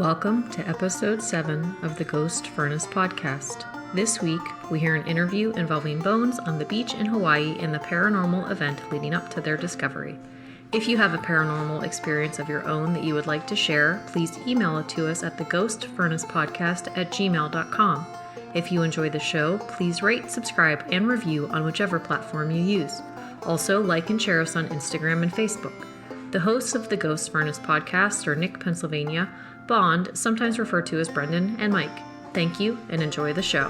Welcome to episode 7 of the Ghost Furnace podcast. This week, we hear an interview involving bones on the beach in Hawaii and the paranormal event leading up to their discovery. If you have a paranormal experience of your own that you would like to share, please email it to us at theghostfurnacepodcast@gmail.com. If you enjoy the show, please rate, subscribe, and review on whichever platform you use. Also, like and share us on Instagram and Facebook. The hosts of the Ghost Furnace podcast are Nick, Pennsylvania, Bond, sometimes referred to as Brendan, and Mike. Thank you and enjoy the show.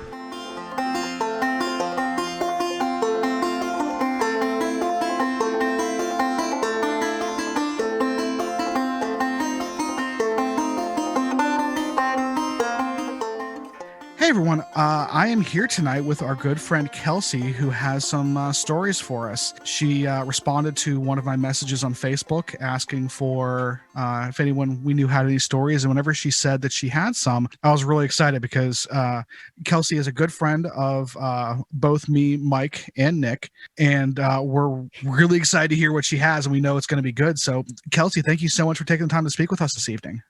Hey everyone, I am here tonight with our good friend Kelsey, who has some stories for us. She responded to one of my messages on Facebook asking for if anyone we knew had any stories, and whenever she said that she had some, I was really excited because Kelsey is a good friend of both me, Mike, and Nick, and we're really excited to hear what she has, and we know it's going to be good. So Kelsey, thank you so much for taking the time to speak with us this evening.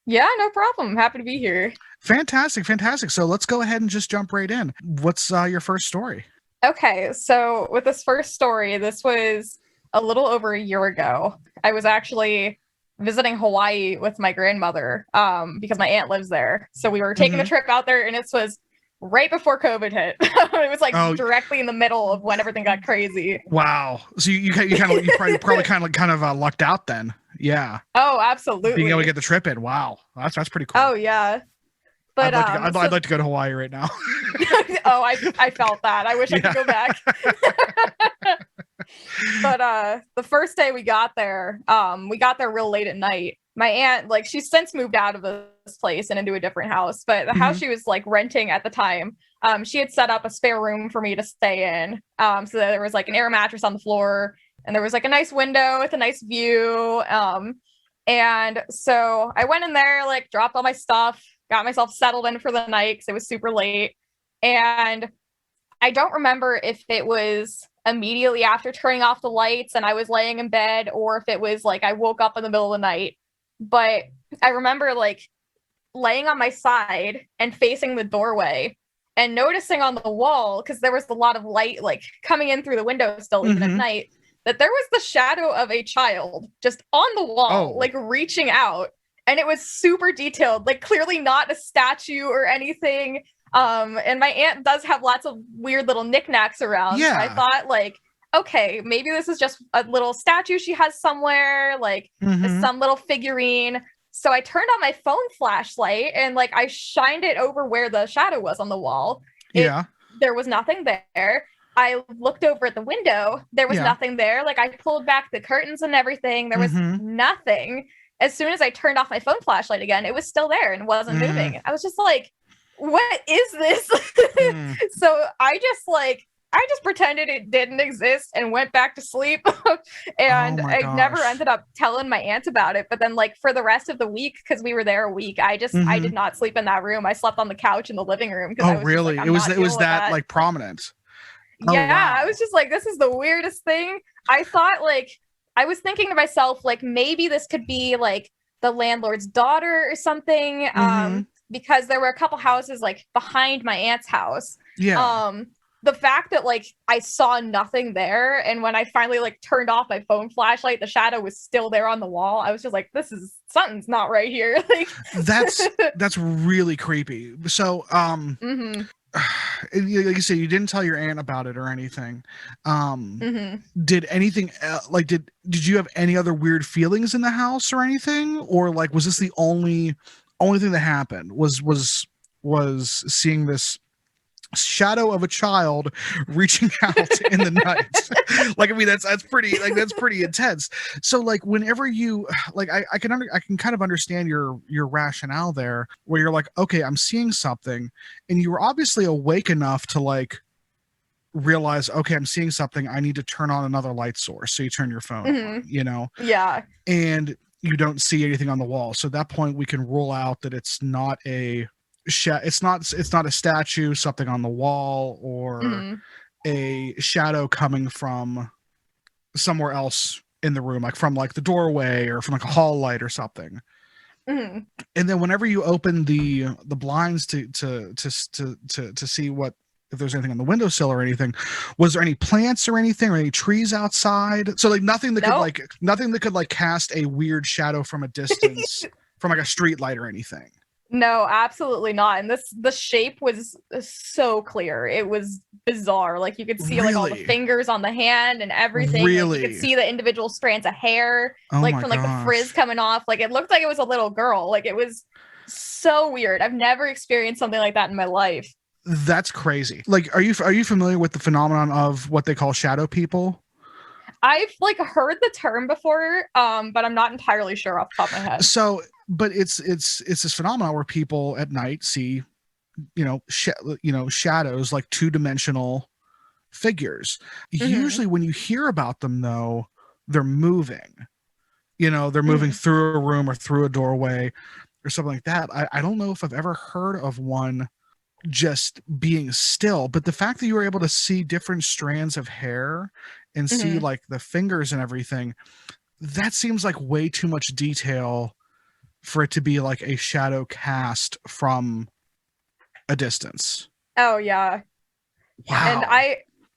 Yeah, no problem. I'm happy to be here. Fantastic. So let's go ahead and just jump right in. What's your first story? Okay, so with this first story, this was a little over a year ago. I was actually visiting Hawaii with my grandmother because my aunt lives there. So we were taking a trip out there, and this was right before COVID hit. It was like directly in the middle of when everything got crazy. Wow. So you probably kind of lucked out then. Yeah. Oh, absolutely. Being able to get the trip in. Wow. That's pretty cool. Oh, yeah. But I'd like to go to Hawaii right now. Oh, I felt that. I wish I could go back. But the first day we got there real late at night. My aunt, she's since moved out of this place and into a different house, but the house she was renting at the time, she had set up a spare room for me to stay in. So there was an air mattress on the floor, and there was a nice window with a nice view. And so I went in there, dropped all my stuff, got myself settled in for the night because it was super late. And I don't remember if it was immediately after turning off the lights and I was laying in bed, or if it was I woke up in the middle of the night. But I remember laying on my side and facing the doorway and noticing on the wall, because there was a lot of light coming in through the window still even at night, that there was the shadow of a child just on the wall, reaching out. And it was super detailed, clearly not a statue or anything. And my aunt does have lots of weird little knickknacks around. Yeah. So I thought, okay, maybe this is just a little statue she has somewhere, some little figurine. So I turned on my phone flashlight and I shined it over where the shadow was on the wall. There was nothing there. I looked over at the window. There was nothing there. I pulled back the curtains and everything. There was nothing. As soon as I turned off my phone flashlight again, it was still there and wasn't moving. I was just what is this? So I just pretended it didn't exist and went back to sleep. And I never ended up telling my aunt about it. But then for the rest of the week, because we were there a week, I did not sleep in that room. I slept on the couch in the living room. Oh, really? It was that prominent. Yeah, wow. I was just this is the weirdest thing. I thought I was thinking to myself, maybe this could be the landlord's daughter or something. Because there were a couple houses behind my aunt's house. Yeah. The fact that I saw nothing there, and when I finally turned off my phone flashlight, the shadow was still there on the wall. I was just something's not right here. That's really creepy. So like you said, you didn't tell your aunt about it or anything. Did anything did you have any other weird feelings in the house or anything, or was this the only thing that happened? Was seeing this shadow of a child reaching out in the night? That's pretty intense. So whenever you I can kind of understand your rationale there, where you're okay, I'm seeing something, and you were obviously awake enough to realize, okay, I'm seeing something, I need to turn on another light source. So you turn your phone on, Yeah. And you don't see anything on the wall. So at that point we can rule out that it's not a it's not a statue, something on the wall, or a shadow coming from somewhere else in the room, from the doorway or from a hall light or something. Mm-hmm. And then whenever you open the blinds to see what, if there's anything on the windowsill or anything, was there any plants or anything or any trees outside? So like nothing that could like cast a weird shadow from a distance from like a street light or anything. No, absolutely not. And the shape was so clear. It was bizarre. Like you could see like all the fingers on the hand and everything. Really? Like, you could see the individual strands of hair, Oh like my from like the gosh. frizz coming off. Like it looked like it was a little girl. Like it was so weird. I've never experienced something like that in my life. That's crazy. Like, are you familiar with the phenomenon of what they call shadow people? I've like heard the term before, but I'm not entirely sure off the top of my head. So, but it's this phenomenon where people at night see, shadows, like 2-dimensional figures. Mm-hmm. Usually when you hear about them though, they're moving. They're moving through a room or through a doorway or something like that. I don't know if I've ever heard of one just being still, but the fact that you were able to see different strands of hair and see like the fingers and everything, that seems like way too much detail for it to be like a shadow cast from a distance. Oh yeah. Wow. And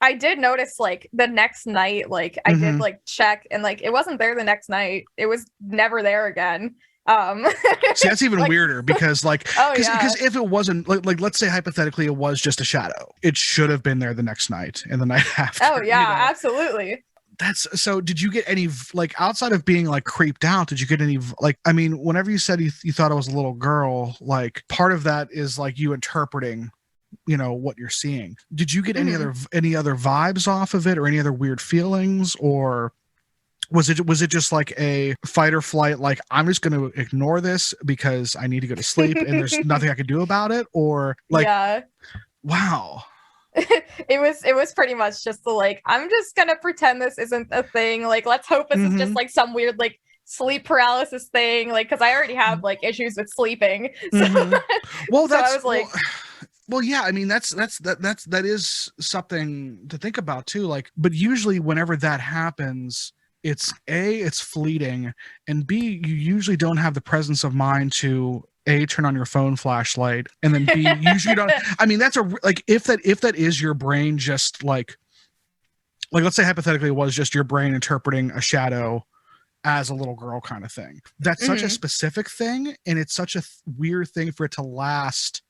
I did notice like the next night, like I did like check and like it wasn't there the next night. It was never there again. See, that's even weirder because like because if it wasn't like let's say hypothetically it was just a shadow, it should have been there the next night and the night after. Oh yeah, absolutely. That's so. Did you get any like outside of being like creeped out? Did you get any like? I mean, whenever you said you thought it was a little girl, like part of that is like you interpreting, what you're seeing. Did you get any other vibes off of it, or any other weird feelings, or was it just like a fight or flight? Like I'm just going to ignore this because I need to go to sleep and there's nothing I can do about it, or like, wow. It was pretty much just the like, I'm just gonna pretend this isn't a thing. Like, let's hope this is just like some weird like sleep paralysis thing. Like, because I already have like issues with sleeping. So, well, so I was like, well, yeah. I mean, that is something to think about too. Like, but usually whenever that happens, it's fleeting, and B, you usually don't have the presence of mind to A, turn on your phone flashlight, and then B, usually don't. I mean, that's if that is your brain just like let's say hypothetically it was just your brain interpreting a shadow as a little girl kind of thing. That's such a specific thing, and it's such a weird thing for it to last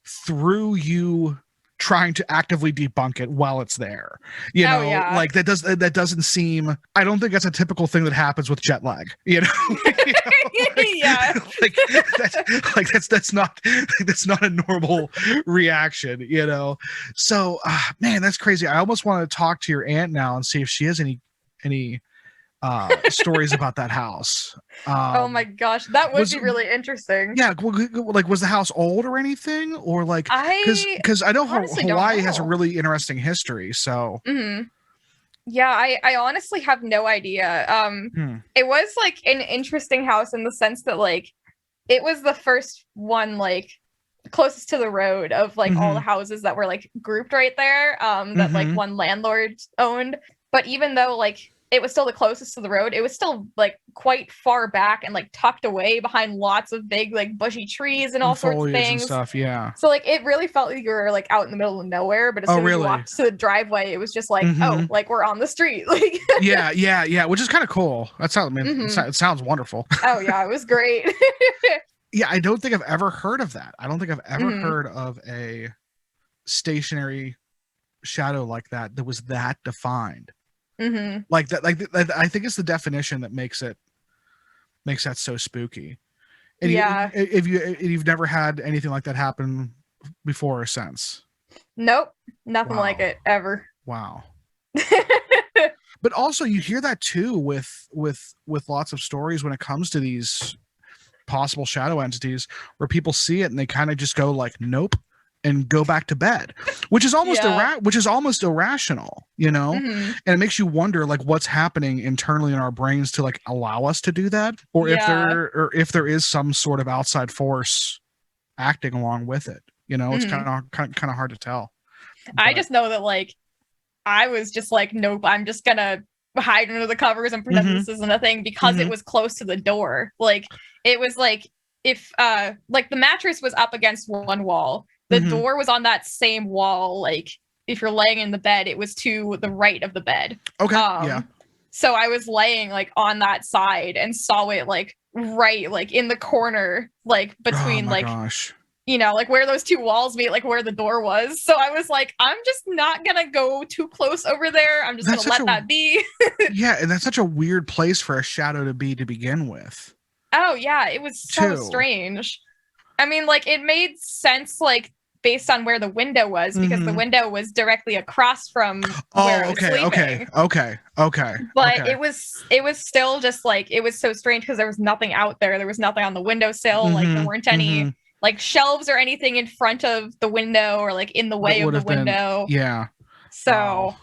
through you trying to actively debunk it while it's there. Like that doesn't seem, I don't think that's a typical thing that happens with jet lag, that's not a normal reaction, so man, that's crazy. I almost want to talk to your aunt now and see if she has any stories about that house. Oh my gosh, that would be really interesting. Yeah, like was the house old or anything, or like because I know Hawaii has a really interesting history. So yeah, I honestly have no idea. It was like an interesting house in the sense that like it was the first one like closest to the road of like all the houses that were like grouped right there that like one landlord owned. But even though like it was still the closest to the road, it was still like quite far back and like tucked away behind lots of big like bushy trees and all sorts of things and stuff. Yeah, so like it really felt like you were like out in the middle of nowhere, but as soon as you walked to the driveway it was just like oh, like we're on the street. Like yeah, which is kind of cool. That's how it sounds wonderful. Oh yeah, it was great. Yeah, I don't think I've ever heard of that. I don't think I've ever heard of a stationary shadow like that was that defined. Like that, I think it's the definition that makes that so spooky. And if you've never had anything like that happen before or since. Nope, nothing like it ever. Wow. But also you hear that too with lots of stories when it comes to these possible shadow entities, where people see it and they kind of just go like nope and go back to bed, which is almost irrational, and it makes you wonder like what's happening internally in our brains to like allow us to do that, or if there is some sort of outside force acting along with it. It's kind of hard to tell. I just know that like I was just like, nope, I'm just gonna hide under the covers and pretend this isn't a thing because it was close to the door. Like it was like if like the mattress was up against one wall, the door was on that same wall. Like if you're laying in the bed, it was to the right of the bed. Okay. Yeah. So I was laying like on that side and saw it like right like in the corner, like between gosh. You know, like where those two walls meet, like where the door was. So I was like, I'm just not gonna go too close over there. I'm just gonna let that be. Yeah, and that's such a weird place for a shadow to be to begin with. Oh yeah, it was so strange. I mean, like it made sense, like based on where the window was, because the window was directly across from where I was sleeping. Okay. But it was still just like, it was so strange because there was nothing out there. There was nothing on the windowsill. Like there weren't any like shelves or anything in front of the window or like in the way of the window. Yeah. So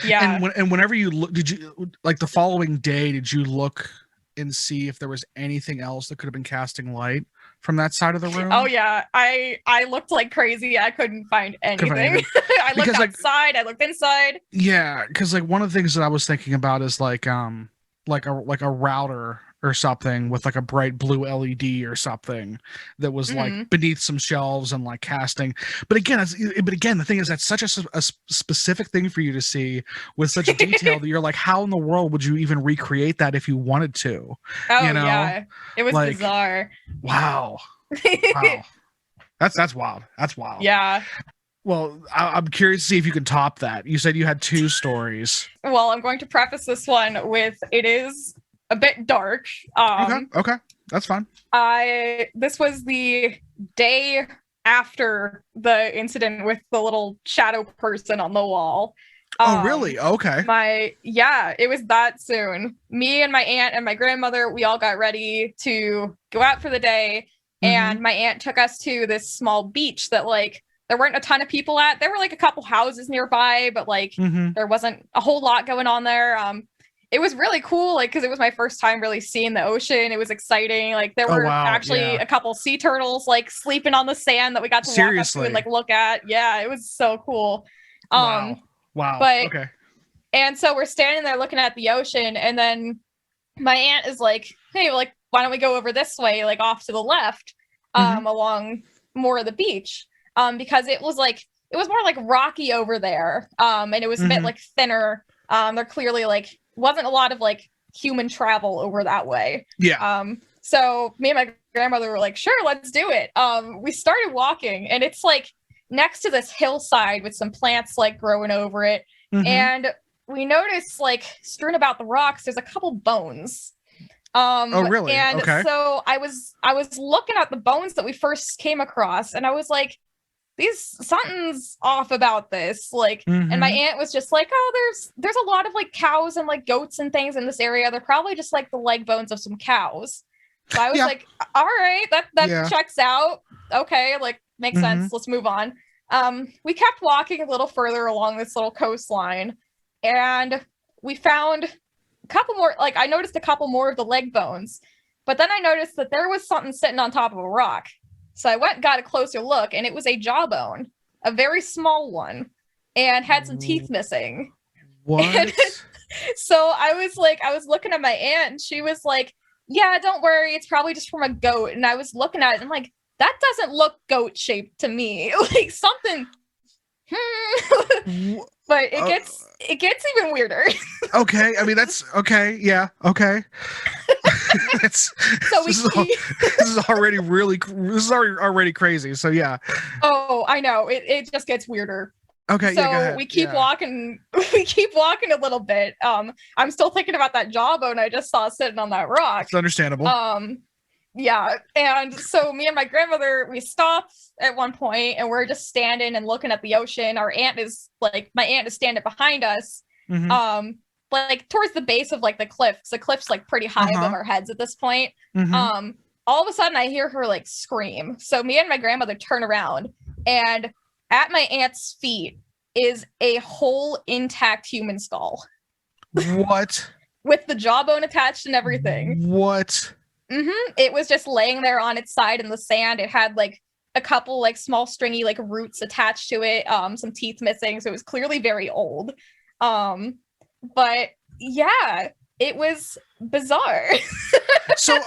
yeah. And whenever you look, did you like the following day, did you look and see if there was anything else that could have been casting light from that side of the room? Oh yeah, I looked like crazy. I couldn't find anything. I looked outside. I looked inside. Yeah, because like one of the things that I was thinking about is like a router or something with like a bright blue LED or something that was like beneath some shelves and like casting. But again, the thing is that's such a specific thing for you to see with such detail that you're like, how in the world would you even recreate that if you wanted to? Oh you know? Yeah, it was like, bizarre. Wow. That's wild. That's wild. Yeah. Well, I'm curious to see if you can top that. You said you had 2 stories. Well, I'm going to preface this one with it is a bit dark. Okay, that's fine. This was the day after the incident with the little shadow person on the wall. Oh, really? Okay. It was that soon. Me and my aunt and my grandmother, we all got ready to go out for the day, and my aunt took us to this small beach that like there weren't a ton of people at. There were like a couple houses nearby, but like there wasn't a whole lot going on there. It was really cool, like, because it was my first time really seeing the ocean. It was exciting. Like, there were actually a couple sea turtles, like, sleeping on the sand that we got to walk up to and, like, look at. Yeah, it was so cool. Wow. But, okay. And so we're standing there looking at the ocean, and then my aunt is like, hey, like, why don't we go over this way, like, off to the left, along more of the beach? Because it was more, like, rocky over there, and it was a bit, like, thinner. They're clearly, like, wasn't a lot of like human travel over that way. Yeah. So me and my grandmother were like, sure, let's do it. We started walking, and it's like next to this hillside with some plants like growing over it. And we noticed like strewn about the rocks, there's a couple bones. Oh, really? And so I was looking at the bones that we first came across, and I was like, something's off about this, like, and my aunt was just like, oh, there's a lot of like cows and like goats and things in this area. They're probably just like the leg bones of some cows. So I was like, all right, that checks out. Okay, like makes sense. Let's move on. We kept walking a little further along this little coastline, and we found a couple more. Like, I noticed a couple more of the leg bones, but then I noticed that there was something sitting on top of a rock. So I went and got a closer look, and it was a jawbone, a very small one, and had some teeth missing. What? So I was looking at my aunt, and she was like, yeah, don't worry, it's probably just from a goat. And I was looking at it, and I'm like, that doesn't look goat shaped to me. Like something. But it gets even weirder. Okay, I mean that's okay. Yeah, okay. So this is already crazy. So yeah. Oh, I know. It just gets weirder. Okay. So we keep walking. We keep walking a little bit. I'm still thinking about that jawbone I just saw sitting on that rock. It's understandable. Yeah. And so me and my grandmother, we stopped at one point, and we're just standing and looking at the ocean. My aunt is standing behind us. Like towards the base of like the cliffs. The cliff's like pretty high above our heads at this point. All of a sudden I hear her like scream. So me and my grandmother turn around, and at my aunt's feet is a whole intact human skull. What? With the jawbone attached and everything. What? It was just laying there on its side in the sand. It had like a couple like small stringy like roots attached to it, some teeth missing, so it was clearly very old. But yeah, it was bizarre. So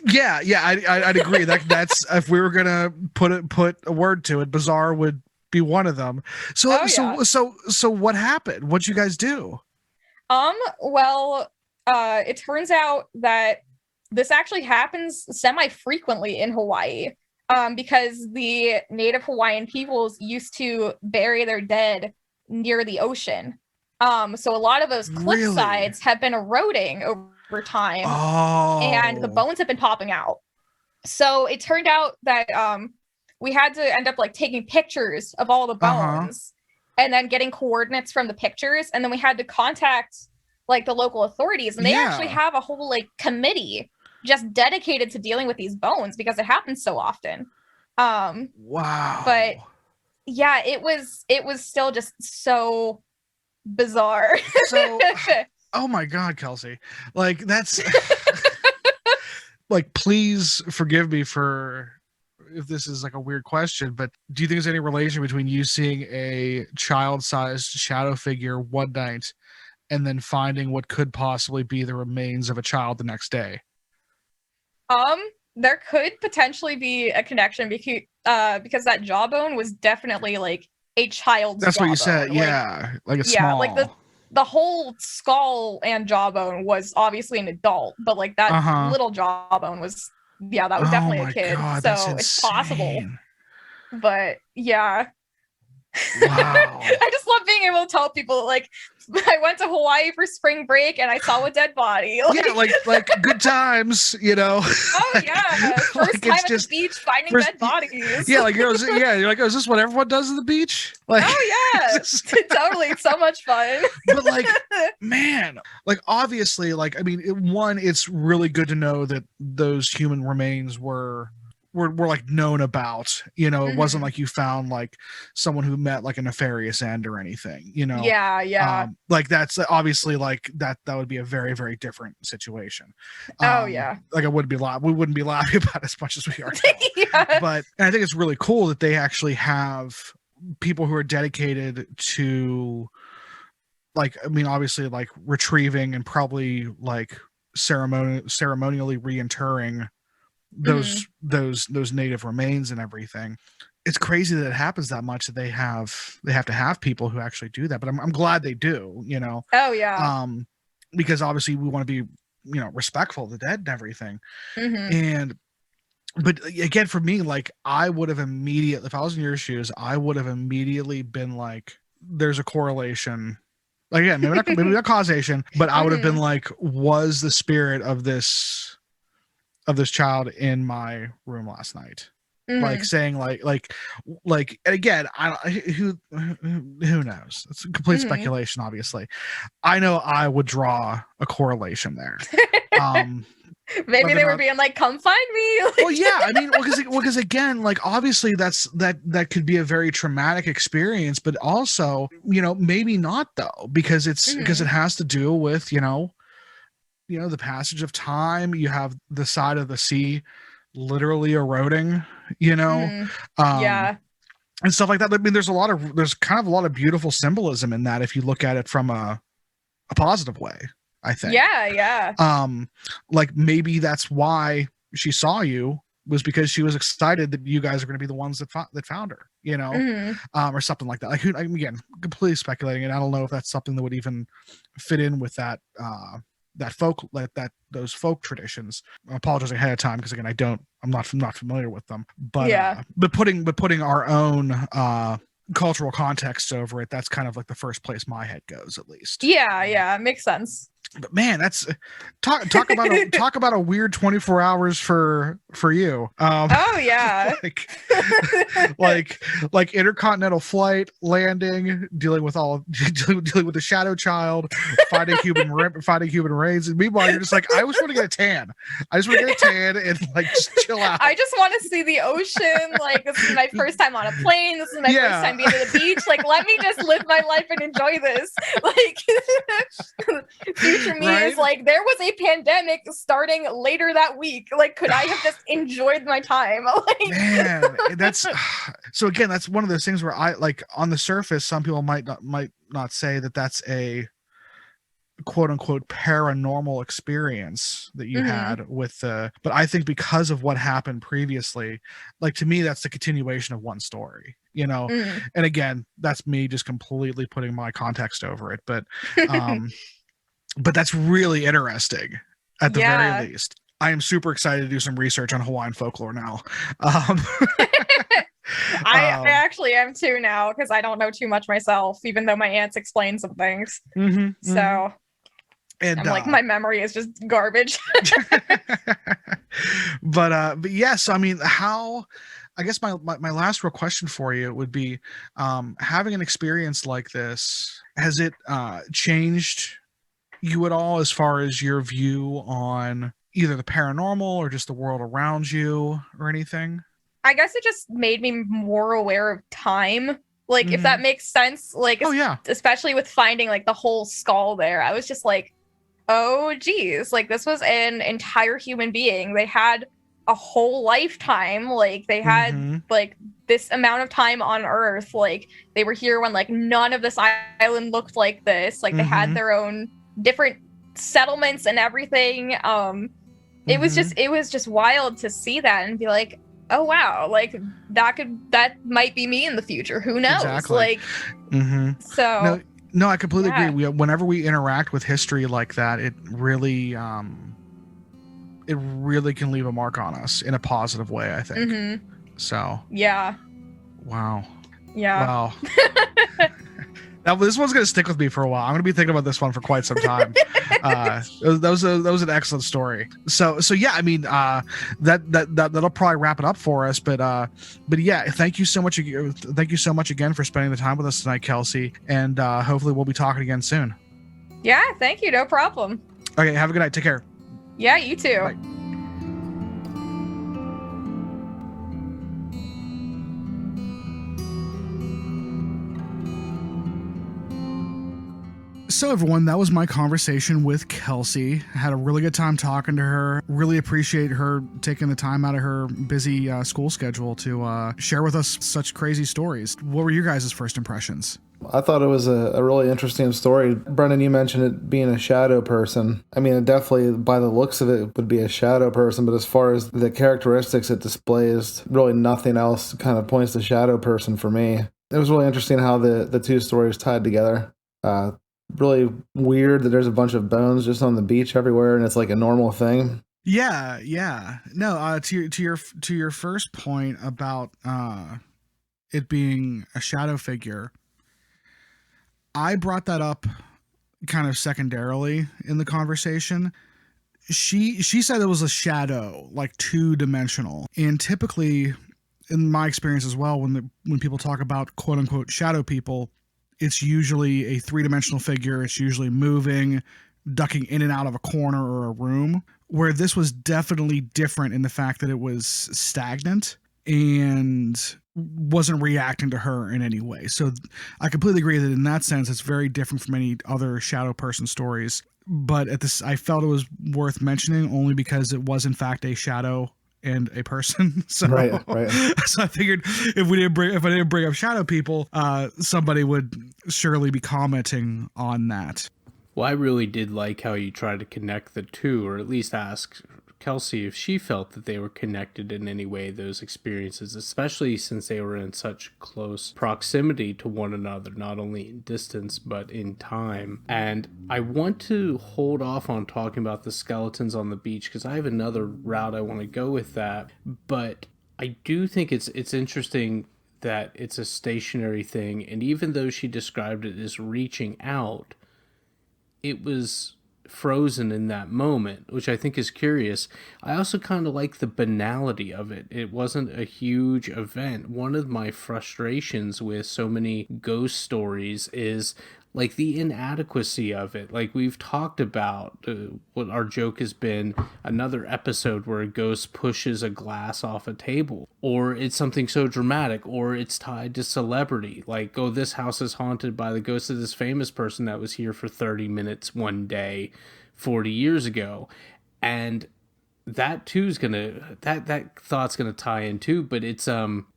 I'd agree. That's if we were gonna put a word to it, bizarre would be one of them. So so what happened? What'd you guys do? Well, it turns out that this actually happens semi-frequently in Hawaii, because the native Hawaiian peoples used to bury their dead near the ocean. So a lot of those cliff sides have been eroding over time, and the bones have been popping out. So it turned out that we had to end up like taking pictures of all the bones and then getting coordinates from the pictures, and then we had to contact like the local authorities, and they actually have a whole like committee just dedicated to dealing with these bones because it happens so often. Wow. But yeah, it was still just so bizarre. So, oh my God, Kelsey, like that's like, please forgive me for if this is like a weird question, but do you think there's any relation between you seeing a child-sized shadow figure one night and then finding what could possibly be the remains of a child the next day? There could potentially be a connection because that jawbone was definitely like a child's That's jawbone. What you said. Like a small. Like the whole skull and jawbone was obviously an adult, but like that little jawbone was that was definitely a kid. God, so it's possible. But yeah. Wow. I just love being able to tell people like I went to Hawaii for spring break and I saw a dead body. Like good times, you know. Oh yeah, first time at the beach finding dead bodies. Yeah, like you're like, is this what everyone does at the beach? Like, oh yeah, totally, it's so much fun. But like, man, like obviously, like I mean, it's really good to know that those human remains were like known about, you know. It wasn't like you found like someone who met like a nefarious end or anything, you know. Like that's obviously like that would be a very, very different situation. Like we wouldn't be laughing about it as much as we are now. But and I think it's really cool that they actually have people who are dedicated to, like, I mean, obviously like retrieving and probably like ceremonially reinterring those native remains and everything. It's crazy that it happens that much that they have to have people who actually do that, but I'm glad they do, you know. Because obviously we want to be, you know, respectful of the dead and everything. But again, for me, like I would have immediately, if I was in your shoes, I would have immediately been like, there's a correlation. Like, again, maybe not causation, but I would have been like, was the spirit of this child in my room last night? Like saying like and again, who knows? It's complete speculation, obviously. I know I would draw a correlation there. Maybe they were being like, come find me. Well, yeah, I mean, because again, like obviously that could be a very traumatic experience, but also, you know, maybe not though, because because it has to do with, you know, the passage of time. You have the side of the sea literally eroding, you know, and stuff like that. I mean, there's kind of a lot of beautiful symbolism in that if you look at it from a positive way, I think. Like maybe that's why she saw you, was because she was excited that you guys are going to be the ones that found her, you know, or something like that. Like, again, completely speculating, and I don't know if that's something that would even fit in with that those folk traditions. I apologize ahead of time because again, I'm not familiar with them, but but putting our own cultural context over it, that's kind of like the first place my head goes, at least. It makes sense. But man, that's talk about a weird 24 hours for you. Like intercontinental flight, landing, dealing with the shadow child, fighting human remains, and meanwhile you're just like, I just want to get a tan. And like just chill out. I just want to see the ocean. Like, this is my first time on a plane. This is my first time being to the beach. Like, let me just live my life and enjoy this. Like, future me is like, there was a pandemic starting later that week. Like, could I have just enjoyed my time? Like, man, that's so again, that's one of those things where I like, on the surface, some people might not say that that's a quote unquote paranormal experience that you had with but I think because of what happened previously, like to me that's the continuation of one story, you know. And again, that's me just completely putting my context over it, but that's really interesting at the very least. I am super excited to do some research on Hawaiian folklore now. I actually am too now, because I don't know too much myself, even though my aunts explain some things. So and I'm like, my memory is just garbage. but yeah, so I mean, I guess my last real question for you would be, having an experience like this, has it changed you at all as far as your view on either the paranormal or just the world around you or anything? I guess it just made me more aware of time. Like, if that makes sense. Like, especially with finding like the whole skull there, I was just like, oh geez, like this was an entire human being. They had a whole lifetime. Like they had like this amount of time on Earth. Like they were here when like none of this island looked like this. Like they had their own different settlements and everything. It was just wild to see that and be like, oh wow, like that might be me in the future. Who knows? Exactly. Like so No, I completely agree. Whenever we interact with history like that, it really can leave a mark on us in a positive way, I think. So wow. Now this one's gonna stick with me for a while. I'm gonna be thinking about this one for quite some time. That was an excellent story. So yeah, I mean, that'll probably wrap it up for us. But yeah, thank you so much. Thank you so much again for spending the time with us tonight, Kelsey. And hopefully we'll be talking again soon. Yeah, thank you. No problem. Okay, have a good night. Take care. Yeah, you too. Bye. So everyone, that was my conversation with Kelsey. I had a really good time talking to her. Really appreciate her taking the time out of her busy school schedule to share with us such crazy stories. What were your guys' first impressions? I thought it was a really interesting story. Brendan, you mentioned it being a shadow person. I mean, it definitely, by the looks of it, would be a shadow person, but as far as the characteristics it displays, really nothing else kind of points to shadow person for me. It was really interesting how the two stories tied together. Really weird that there's a bunch of bones just on the beach everywhere and it's like a normal thing. Yeah. No, to your first point about it being a shadow figure, I brought that up kind of secondarily in the conversation. She said it was a shadow, like two-dimensional. And typically, in my experience as well, when people talk about quote unquote shadow people, it's usually a three-dimensional figure. It's usually moving, ducking in and out of a corner or a room, where this was definitely different in the fact that it was stagnant and wasn't reacting to her in any way. So I completely agree that in that sense, it's very different from any other shadow person stories. But I felt it was worth mentioning only because it was in fact a shadow and a person. So, right. So I figured if I didn't bring up shadow people, somebody would surely be commenting on that. Well, I really did like how you tried to connect the two, or at least ask Kelsey if she felt that they were connected in any way, those experiences, especially since they were in such close proximity to one another, not only in distance, but in time. And I want to hold off on talking about the skeletons on the beach, because I have another route I want to go with that. But I do think it's interesting that it's a stationary thing, and even though she described it as reaching out, it was frozen in that moment, which I think is curious. I also kind of like the banality of it. It wasn't a huge event. One of my frustrations with so many ghost stories is like the inadequacy of it. Like we've talked about what our joke has been, another episode where a ghost pushes a glass off a table, or it's something so dramatic, or it's tied to celebrity. Like, oh, this house is haunted by the ghost of this famous person that was here for 30 minutes one day 40 years ago. And that too is gonna, that thought's gonna tie in too, but it's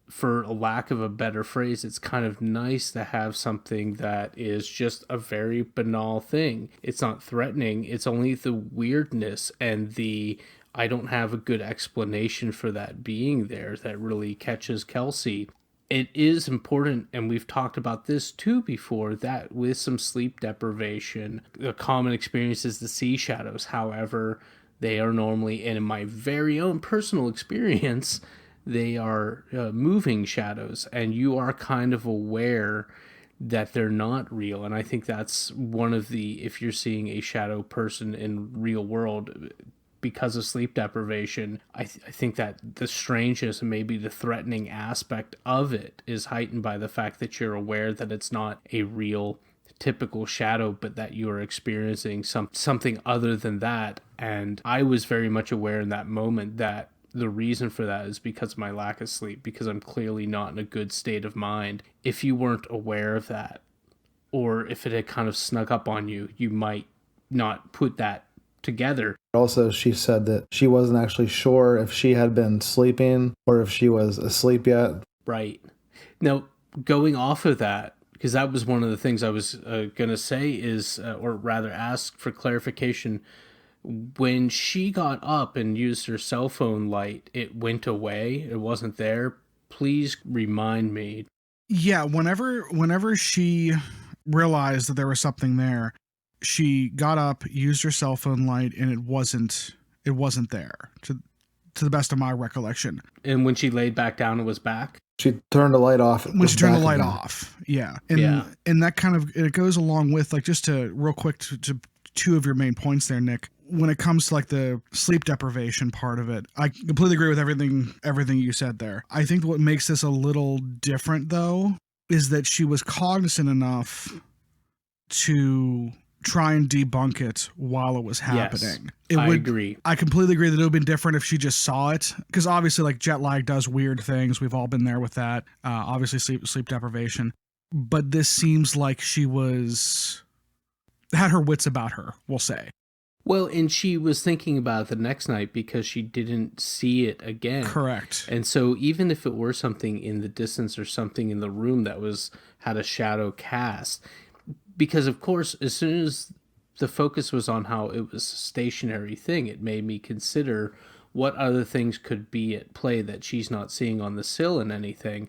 for a lack of a better phrase, it's kind of nice to have something that is just a very banal thing. It's not threatening, it's only the weirdness and the I don't have a good explanation for that being there that really catches Kelsey. It is important, and we've talked about this too before, that with some sleep deprivation, the common experience is the sea shadows. However, they are normally, and in my very own personal experience, they are moving shadows, and you are kind of aware that they're not real. And I think that's one of the, if you're seeing a shadow person in real world because of sleep deprivation, I think that the strangeness and maybe the threatening aspect of it is heightened by the fact that you're aware that it's not a real typical shadow, but that you're experiencing something other than that. And I was very much aware in that moment that the reason for that is because of my lack of sleep, because I'm clearly not in a good state of mind. If you weren't aware of that, or if it had kind of snuck up on you, you might not put that together. Also, she said that she wasn't actually sure if she had been sleeping or if she was asleep yet. Right. Now, going off of that, because that was one of the things I was going to say is, or rather ask for clarification, when she got up and used her cell phone light, it went away. It wasn't there. Please remind me. Yeah, whenever she realized that there was something there, she got up, used her cell phone light, and it wasn't there, to the best of my recollection. And when she laid back down, it was back? She turned the light off. When she turned the light off, yeah. And that kind of, it goes along with, like, just to real quick to two of your main points there, Nick. When it comes to like the sleep deprivation part of it, I completely agree with everything you said there. I think what makes this a little different, though, is that she was cognizant enough to try and debunk it while it was happening. Yes, I agree. I completely agree that it would have been different if she just saw it, because obviously, like, jet lag does weird things. We've all been there with that. Obviously, sleep deprivation. But this seems like she had her wits about her, we'll say. Well, and she was thinking about it the next night because she didn't see it again. Correct. And so even if it were something in the distance or something in the room that had a shadow cast, because of course, as soon as the focus was on how it was a stationary thing, it made me consider what other things could be at play that she's not seeing on the sill and anything.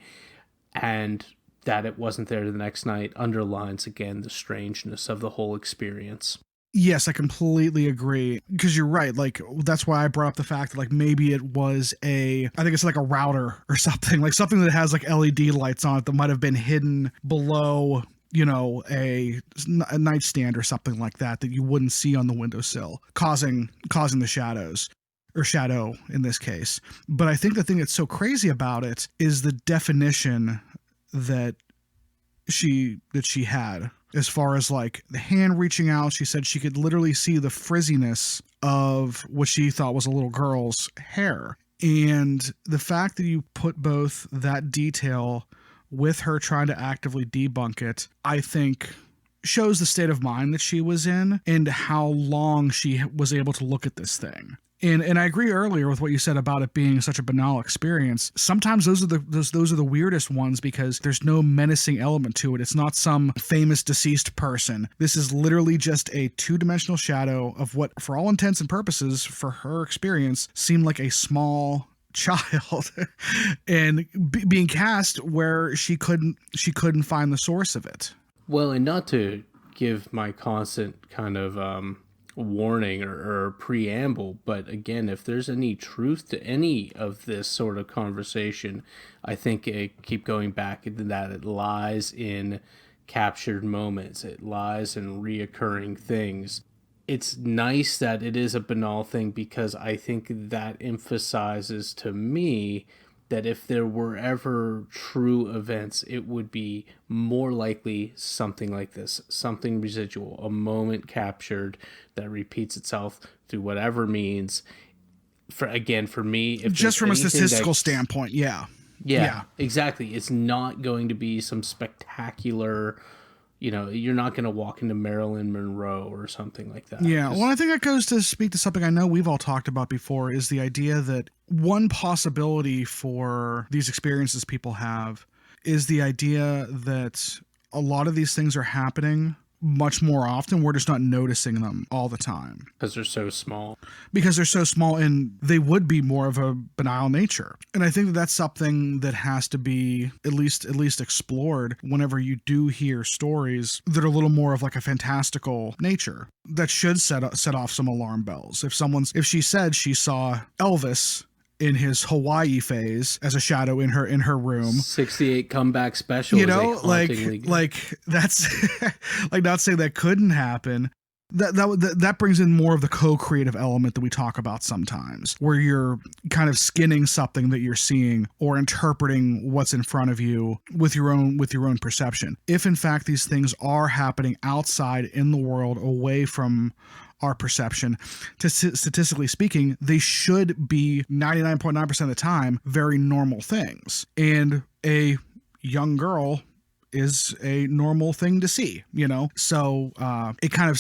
And that it wasn't there the next night underlines again the strangeness of the whole experience. Yes, I completely agree, because you're right. Like, that's why I brought up the fact that, like, maybe it was I think it's like a router or something, like something that has like LED lights on it that might have been hidden below, you know, a nightstand or something like that you wouldn't see on the windowsill, causing the shadows, or shadow in this case. But I think the thing that's so crazy about it is the definition that she had. As far as like the hand reaching out, she said she could literally see the frizziness of what she thought was a little girl's hair. And the fact that you put both that detail with her trying to actively debunk it, I think shows the state of mind that she was in and how long she was able to look at this thing. And I agree earlier with what you said about it being such a banal experience. Sometimes those are the weirdest ones because there's no menacing element to it. It's not some famous deceased person. This is literally just a two-dimensional shadow of what, for all intents and purposes, for her experience, seemed like a small child and being cast where she couldn't find the source of it. Well, and not to give my constant kind of warning or preamble, but again, if there's any truth to any of this sort of conversation, I think keep going back into that it lies in captured moments, it lies in reoccurring things. It's nice that it is a banal thing because I think that emphasizes to me that if there were ever true events, it would be more likely something like this, something residual, a moment captured that repeats itself through whatever means. For me, if just from a statistical standpoint, yeah, exactly. It's not going to be some spectacular, you're not going to walk into Marilyn Monroe or something like that. Yeah. Well, I think that goes to speak to something I know we've all talked about before, is the idea that one possibility for these experiences people have is the idea that a lot of these things are happening much more often. We're just not noticing them all the time. Because they're so small. And they would be more of a banal nature. And I think that that's something that has to be at least explored whenever you do hear stories that are a little more of like a fantastical nature. That should set off some alarm bells. If she said she saw Elvis in his Hawaii phase as a shadow in her room, 68 comeback special, like that's like, not saying that couldn't happen. That brings in more of the co-creative element that we talk about sometimes, where you're kind of skinning something that you're seeing or interpreting what's in front of you with your own perception. If in fact these things are happening outside in the world, away from our perception, statistically speaking, they should be 99.9% of the time very normal things. And a young girl is a normal thing to see, so it kind of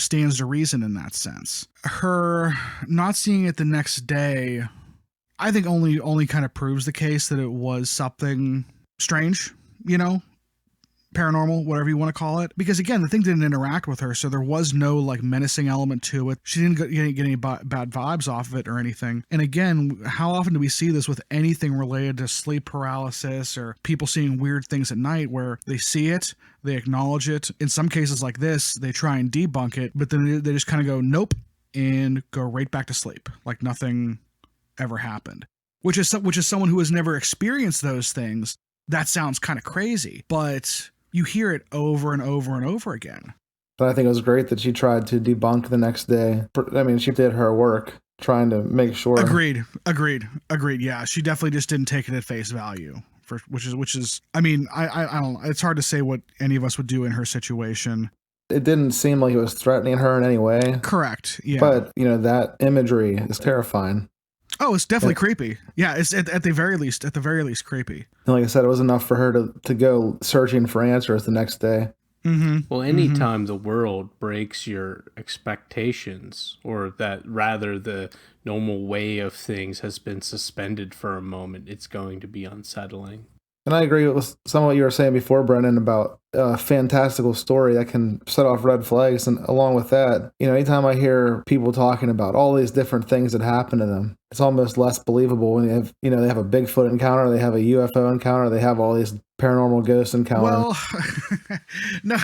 stands to reason in that sense. Her not seeing it the next day, I think only kind of proves the case that it was something strange, paranormal, whatever you want to call it, because again, the thing didn't interact with her, so there was no like menacing element to it. She didn't get any bad vibes off of it or anything. And again, how often do we see this with anything related to sleep paralysis or people seeing weird things at night, where they see it, they acknowledge it, in some cases like this they try and debunk it, but then they just kind of go nope and go right back to sleep like nothing ever happened, which is someone who has never experienced those things. That sounds kind of crazy, but you hear it over and over and over again. But I think it was great that she tried to debunk the next day. I mean, she did her work trying to make sure. Agreed. Yeah, she definitely just didn't take it at face value, which is. I mean, I don't know. It's hard to say what any of us would do in her situation. It didn't seem like it was threatening her in any way. Correct. Yeah. But that imagery is terrifying. Oh, it's definitely creepy. Yeah, it's at the very least creepy. And like I said, it was enough for her to go searching for answers the next day. Mm-hmm. Well, anytime the world breaks your expectations, or that rather the normal way of things has been suspended for a moment, it's going to be unsettling. And I agree with some of what you were saying before, Brendan, about a fantastical story that can set off red flags. And along with that, anytime I hear people talking about all these different things that happen to them, it's almost less believable when they have a Bigfoot encounter, they have a UFO encounter, they have all these paranormal ghost encounters. Well, no,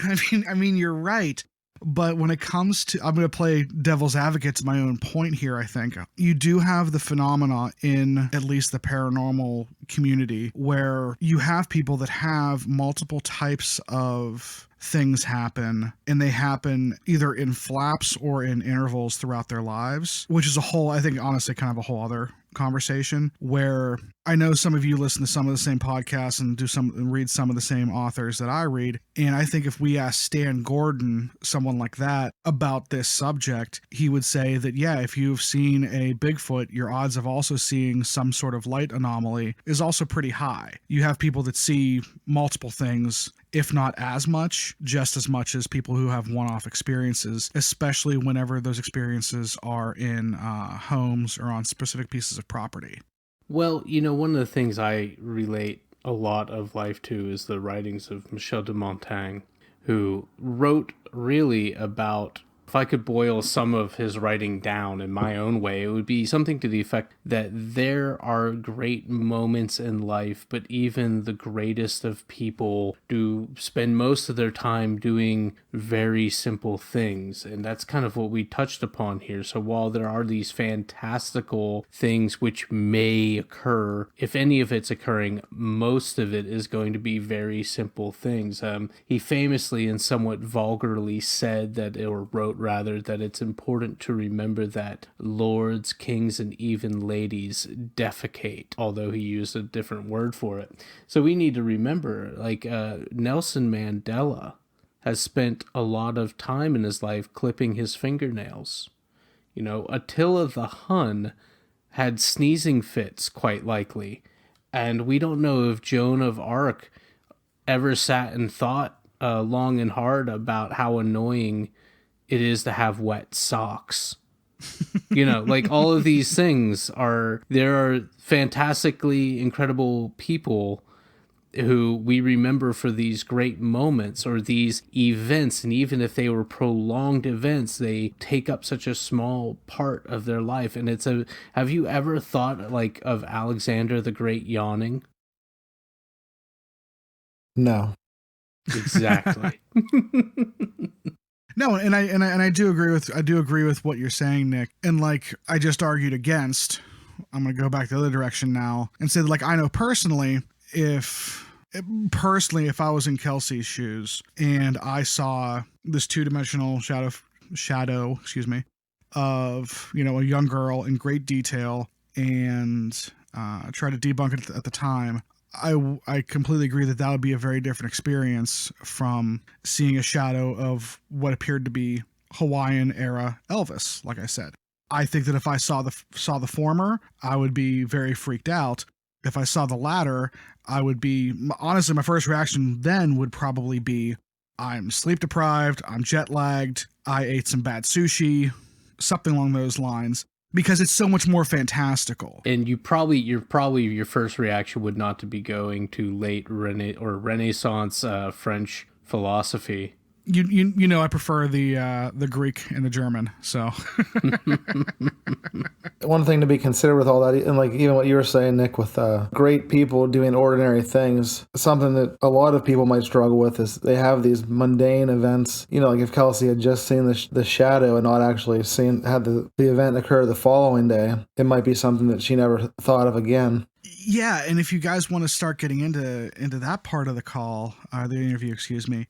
I mean, you're right. But when it comes to, I'm going to play devil's advocate to my own point here, I think. You do have the phenomena in at least the paranormal community where you have people that have multiple types of things happen, and they happen either in flaps or in intervals throughout their lives, which is honestly kind of a whole other conversation, where I know some of you listen to some of the same podcasts and read some of the same authors that I read. And I think if we ask Stan Gordon, someone like that, about this subject, he would say that, yeah, if you've seen a Bigfoot, your odds of also seeing some sort of light anomaly is also pretty high. You have people that see multiple things, if not as much, just as much as people who have one-off experiences, especially whenever those experiences are in homes or on specific pieces of property. Well, one of the things I relate a lot of life to is the writings of Michel de Montaigne, who wrote really about, if I could boil some of his writing down in my own way, it would be something to the effect that there are great moments in life, but even the greatest of people do spend most of their time doing very simple things. And that's kind of what we touched upon here. So while there are these fantastical things which may occur, if any of it's occurring, most of it is going to be very simple things. He famously and somewhat vulgarly said that, or wrote rather, that it's important to remember that lords, kings, and even ladies defecate, although he used a different word for it. So we need to remember, Nelson Mandela has spent a lot of time in his life clipping his fingernails. Attila the Hun had sneezing fits, quite likely, and we don't know if Joan of Arc ever sat and thought long and hard about how annoying it is to have wet socks. Like all of these things there are fantastically incredible people who we remember for these great moments or these events. And even if they were prolonged events, they take up such a small part of their life. And have you ever thought like of Alexander the Great yawning? No. Exactly. No, and I do agree with what you're saying, Nick. And like I just argued against, I'm gonna go back the other direction now and say that, like, I know personally, if I was in Kelsey's shoes and I saw this two-dimensional shadow, of, a young girl in great detail and try to debunk it at the time, I completely agree that would be a very different experience from seeing a shadow of what appeared to be Hawaiian era Elvis. Like I said, I think that if I saw the former, I would be very freaked out. If I saw the latter, I would be, honestly, my first reaction then would probably be, I'm sleep deprived, I'm jet lagged, I ate some bad sushi, something along those lines. Because it's so much more fantastical. And your first reaction would not to be going to late Renaissance French philosophy. I prefer the Greek and the German. So one thing to be considered with all that, and like even what you were saying, Nick, with great people doing ordinary things, something that a lot of people might struggle with is they have these mundane events. Like if Kelsey had just seen the shadow and not actually had the event occur the following day, it might be something that she never thought of again. Yeah, and if you guys want to start getting into that part of the call, the interview,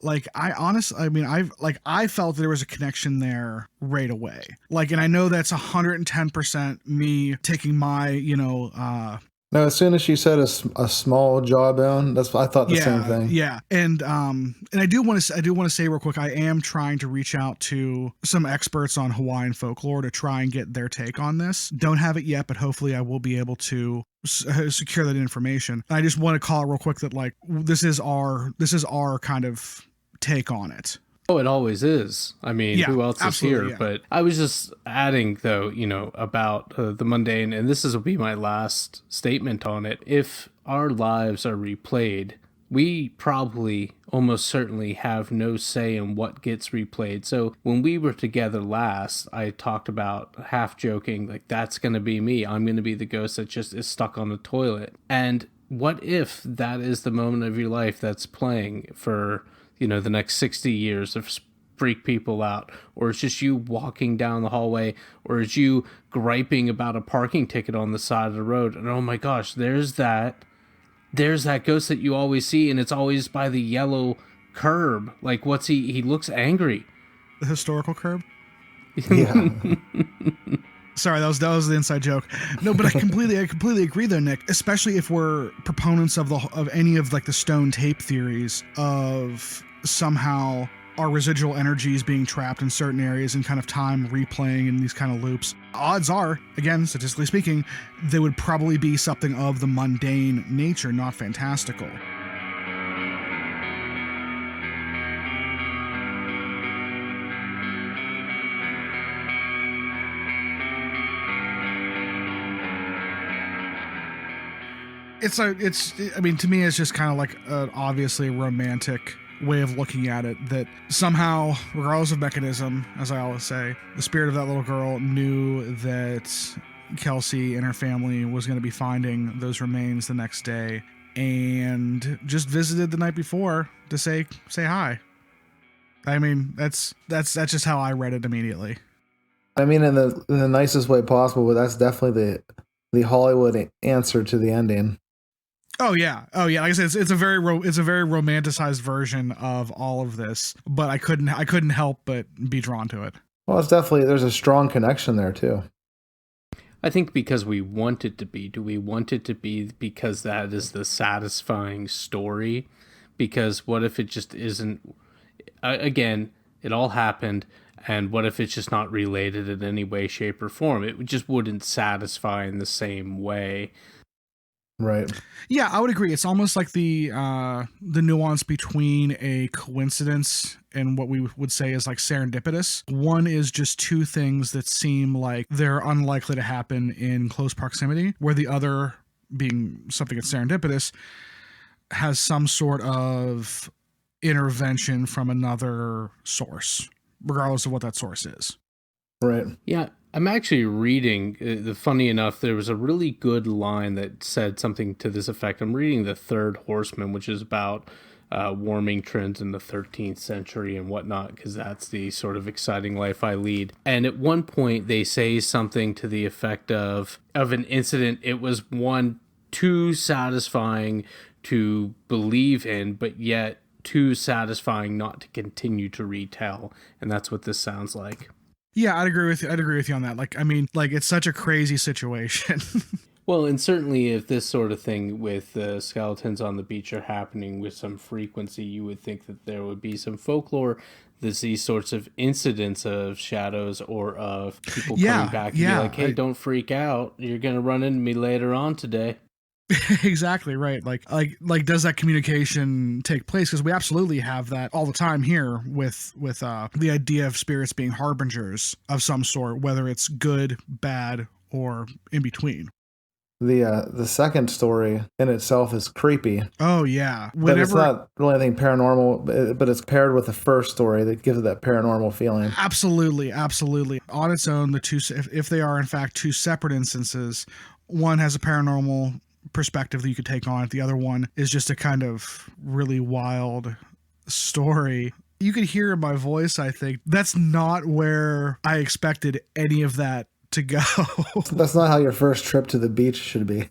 like I felt there was a connection there right away. Like, and I know that's 110% me taking my, No, as soon as she said a small jawbone, I thought the same thing. Yeah, and I do want to say real quick, I am trying to reach out to some experts on Hawaiian folklore to try and get their take on this. Don't have it yet, but hopefully I will be able to secure that information. I just want to call it real quick that like this is our kind of take on it. Oh, it always is. I mean, who else is here? Yeah. But I was just adding, though, about the mundane, and this will be my last statement on it. If our lives are replayed, we probably almost certainly have no say in what gets replayed. So when we were together last, I talked about, half joking, like, that's going to be me. I'm going to be the ghost that just is stuck on the toilet. And what if that is the moment of your life that's playing for the next 60 years of freak people out, or it's just you walking down the hallway, or it's you griping about a parking ticket on the side of the road, and oh my gosh, there's that ghost that you always see, and it's always by the yellow curb. Like, what's he looks angry. The historical curb? Yeah. Sorry, that was the inside joke. No, but I completely agree though, Nick. Especially if we're proponents of any of like the stone tape theories of somehow our residual energies being trapped in certain areas and kind of time replaying in these kind of loops. Odds are, again, statistically speaking, they would probably be something of the mundane nature, not fantastical. I mean, to me, it's just kind of like an obviously romantic way of looking at it, that somehow, regardless of mechanism, as I always say, the spirit of that little girl knew that Kelsey and her family was going to be finding those remains the next day, and just visited the night before to say hi. I mean, that's just how I read it immediately. I mean, in the nicest way possible, but that's definitely the Hollywood answer to the ending. Oh yeah. Like I said, it's a very romanticized version of all of this, but I couldn't help but be drawn to it. Well, it's definitely, there's a strong connection there too. I think because we want it to be. Do we want it to be because that is the satisfying story? Because what if it just isn't? Again, it all happened, and what if it's just not related in any way, shape, or form? It just wouldn't satisfy in the same way. Right. Yeah, I would agree. It's almost like the nuance between a coincidence and what we would say is like serendipitous. One is just two things that seem like they're unlikely to happen in close proximity, where the other, being something that's serendipitous, has some sort of intervention from another source, regardless of what that source is. Right. Yeah, I'm actually reading, funny enough, there was a really good line that said something to this effect. I'm reading The Third Horseman, which is about warming trends in the 13th century and whatnot, because that's the sort of exciting life I lead. And at one point, they say something to the effect of an incident. It was one too satisfying to believe in, but yet too satisfying not to continue to retell. And that's what this sounds like. Yeah, I'd agree with you on that. Like, I mean, like, it's such a crazy situation. Well, and certainly if this sort of thing with skeletons on the beach are happening with some frequency, you would think that there would be some folklore. There's these sorts of incidents of shadows or of people coming back and be like, hey, don't freak out. You're going to run into me later on today. Exactly right. Like does that communication take place? Because we absolutely have that all the time here with the idea of spirits being harbingers of some sort, whether it's good, bad, or in between. The second story in itself is creepy. Oh yeah, but it's not really anything paranormal, but it's paired with the first story that gives it that paranormal feeling. Absolutely. On its own, the two, if they are in fact two separate instances, one has a paranormal perspective that you could take on it. The other one is just a kind of really wild story. You could hear in my voice, I think, that's not where I expected any of that to go. That's not how your first trip to the beach should be.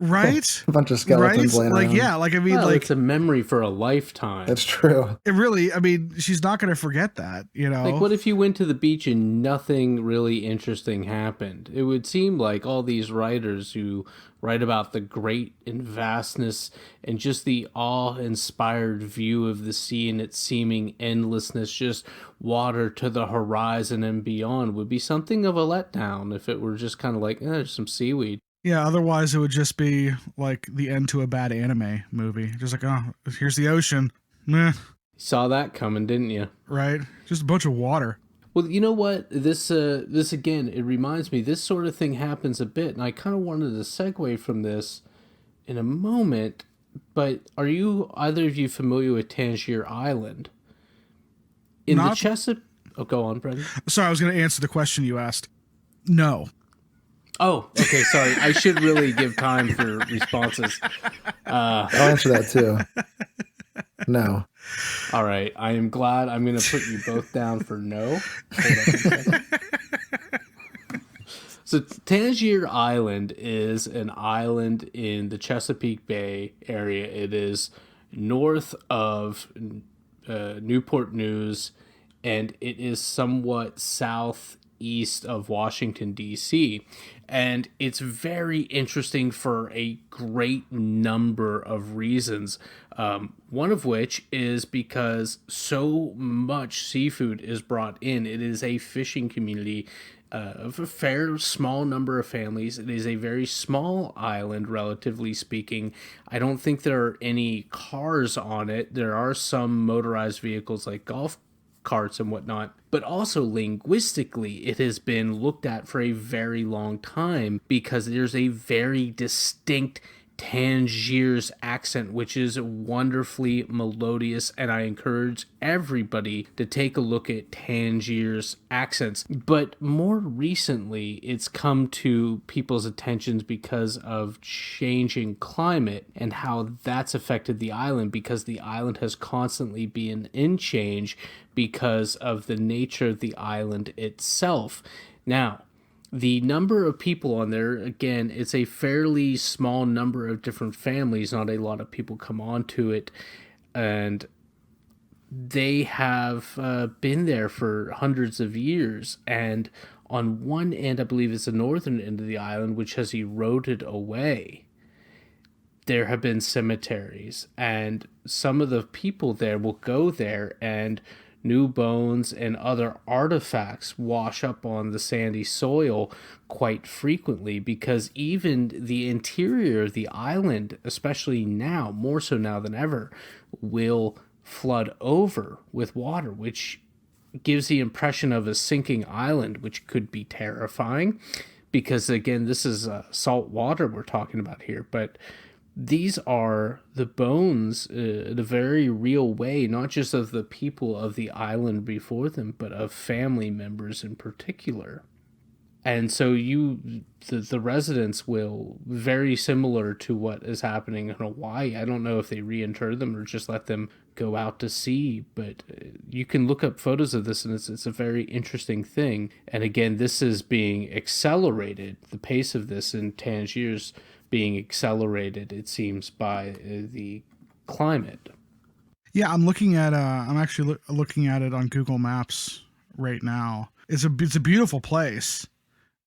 Right? A bunch of skeletons laying around. Yeah, like, I mean, well, like, it's a memory for a lifetime. It's true. It really, I mean, she's not going to forget that, you know? Like, what if you went to the beach and nothing really interesting happened? It would seem like all these writers who write about the great and vastness and just the awe-inspired view of the sea and its seeming endlessness, just water to the horizon and beyond, would be something of a letdown if it were just kind of like, there's some seaweed. Yeah, otherwise it would just be like the end to a bad anime movie. Just like, oh, here's the ocean. Meh. Saw that coming, didn't you? Right? Just a bunch of water. Well, you know what? This again, it reminds me, this sort of thing happens a bit, and I kind of wanted to segue from this in a moment, but are you, either of you, familiar with Tangier Island? In the Chesapeake... Oh, go on, Brendan. Sorry, I was going to answer the question you asked. No. Oh, okay, sorry. I should really give time for responses. I'll answer that too. No. All right. I am glad. I'm going to put you both down for no. Hold up a second. So Tangier Island is an island in the Chesapeake Bay area. It is north of Newport News, and it is somewhat southeast of Washington, D.C., and it's very interesting for a great number of reasons. One of which is because so much seafood is brought in. It is a fishing community of a fair small number of families. It is a very small island, relatively speaking. I don't think there are any cars on it. There are some motorized vehicles like golf carts and whatnot, but also linguistically it has been looked at for a very long time because there's a very distinct Tangier's accent, which is wonderfully melodious, and I encourage everybody to take a look at Tangier's accents. But more recently, it's come to people's attentions because of changing climate and how that's affected the island, because the island has constantly been in change because of the nature of the island itself. Now, the number of people on there, again, it's a fairly small number of different families. Not a lot of people come onto it. And they have been there for hundreds of years. And on one end, I believe it's the northern end of the island, which has eroded away. There have been cemeteries. And some of the people there will go there and new bones and other artifacts wash up on the sandy soil quite frequently, because even the interior of the island, especially now, more so now than ever, will flood over with water, which gives the impression of a sinking island, which could be terrifying because, again, this is salt water we're talking about here. But these are the bones in a very real way, not just of the people of the island before them, but of family members in particular. And so the residents will, very similar to what is happening in Hawaii. I don't know if they reinter them or just let them go out to sea, but you can look up photos of this, and it's a very interesting thing. And again, this is being accelerated, the pace of this in Tangiers being accelerated, it seems, by the climate. Yeah, I'm looking at I'm actually looking at it on Google Maps right now. It's a beautiful place.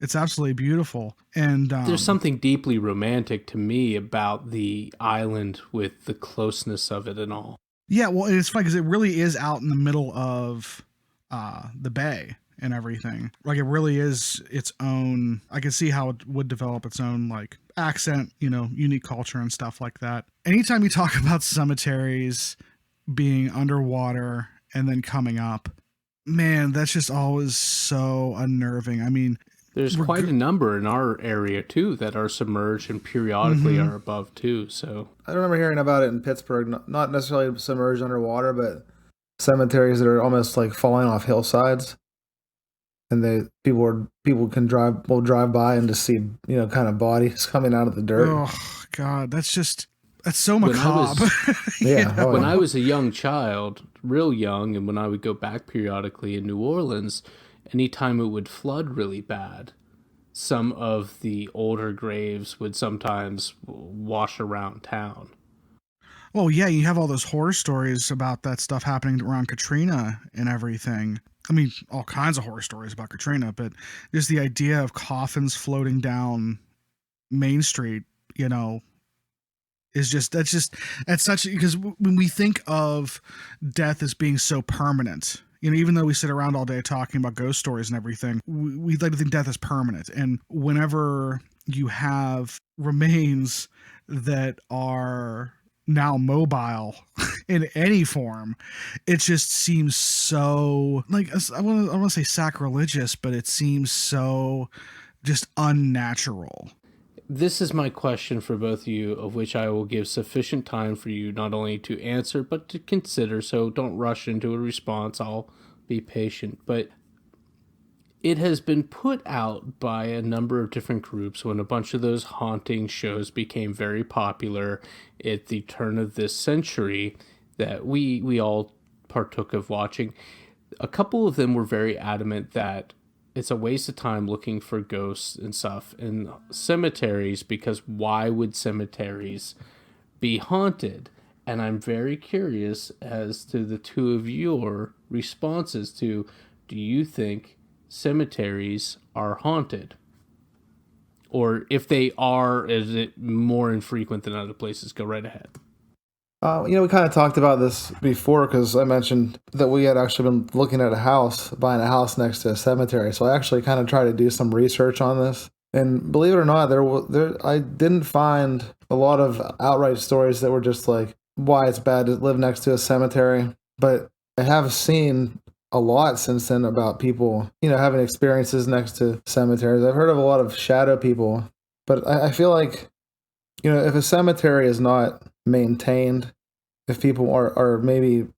It's absolutely beautiful. And there's something deeply romantic to me about the island with the closeness of it and all. Yeah, well, it's funny because it really is out in the middle of the bay and everything. Like, it really is its own. I can see how it would develop its own, like, accent, unique culture and stuff like that. Anytime you talk about cemeteries being underwater and then coming up, man, that's just always so unnerving. I mean, there's quite a number in our area, too, that are submerged and periodically are above, too. So I remember hearing about it in Pittsburgh, not necessarily submerged underwater, but cemeteries that are almost like falling off hillsides. And people can drive by and just see, kind of bodies coming out of the dirt. Oh, God, that's so macabre. When I was a young child, real young, and when I would go back periodically in New Orleans, anytime it would flood really bad, some of the older graves would sometimes wash around town. Well, yeah, you have all those horror stories about that stuff happening around Katrina and everything. I mean, all kinds of horror stories about Katrina, but just the idea of coffins floating down Main Street, is that's such, because when we think of death as being so permanent, even though we sit around all day talking about ghost stories and everything, we like to think death is permanent. And whenever you have remains that are now mobile in any form, it just seems so, like, I want to say sacrilegious, but it seems so just unnatural. This is my question for both of you, of which I will give sufficient time for you not only to answer, but to consider, so don't rush into a response. I'll be patient. But it has been put out by a number of different groups when a bunch of those haunting shows became very popular at the turn of this century that we all partook of watching. A couple of them were very adamant that it's a waste of time looking for ghosts and stuff in cemeteries, because why would cemeteries be haunted? And I'm very curious as to the two of your responses to, do you think cemeteries are haunted? Or if they are, is it more infrequent than other places? Go right ahead. We kind of talked about this before, because I mentioned that we had actually been looking at buying a house next to a cemetery. So I actually kind of tried to do some research on this. And believe it or not, I didn't find a lot of outright stories that were just like, why it's bad to live next to a cemetery. But I have seen a lot since then about people, having experiences next to cemeteries. I've heard of a lot of shadow people, but I feel like, if a cemetery is not maintained, if people are maybe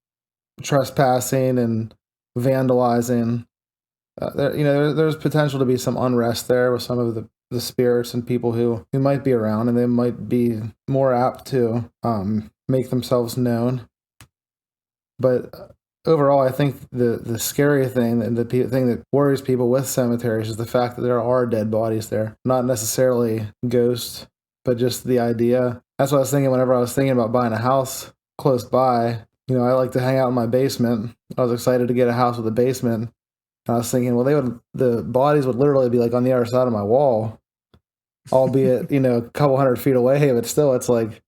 trespassing and vandalizing, there's potential to be some unrest there with some of the spirits and people who might be around, and they might be more apt to make themselves known. But overall, I think the scary thing and the thing that worries people with cemeteries is the fact that there are dead bodies there, not necessarily ghosts, but just the idea. That's what I was thinking whenever I was thinking about buying a house close by. I like to hang out in my basement. I was excited to get a house with a basement. And I was thinking, well, the bodies would literally be like on the other side of my wall, albeit, a couple 100 feet away, but still, it's like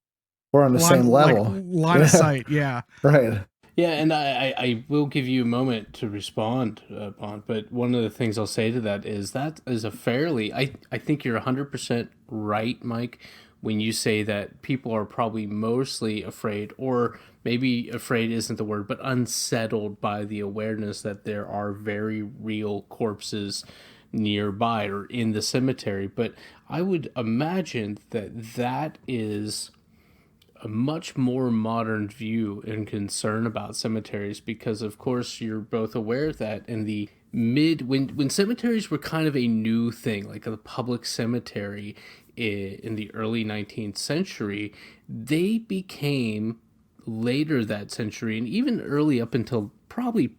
we're on the same level. Line of sight, yeah. Right. Yeah, and I will give you a moment to respond upon, but one of the things I'll say to that is a fairly, I think you're 100% right, Mike, when you say that people are probably mostly afraid, or maybe afraid isn't the word, but unsettled by the awareness that there are very real corpses nearby or in the cemetery. But I would imagine that is a much more modern view and concern about cemeteries, because of course you're both aware that in the when cemeteries were kind of a new thing, like a public cemetery in the early 19th century, they became later that century, and even early up until probably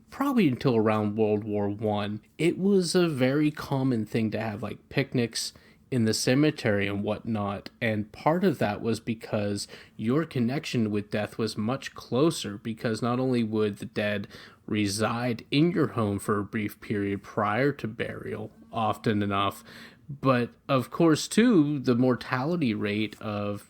until around World War One, it was a very common thing to have like picnics in the cemetery and whatnot. And part of that was because your connection with death was much closer, because not only would the dead reside in your home for a brief period prior to burial, often enough, but of course too, the mortality rate of,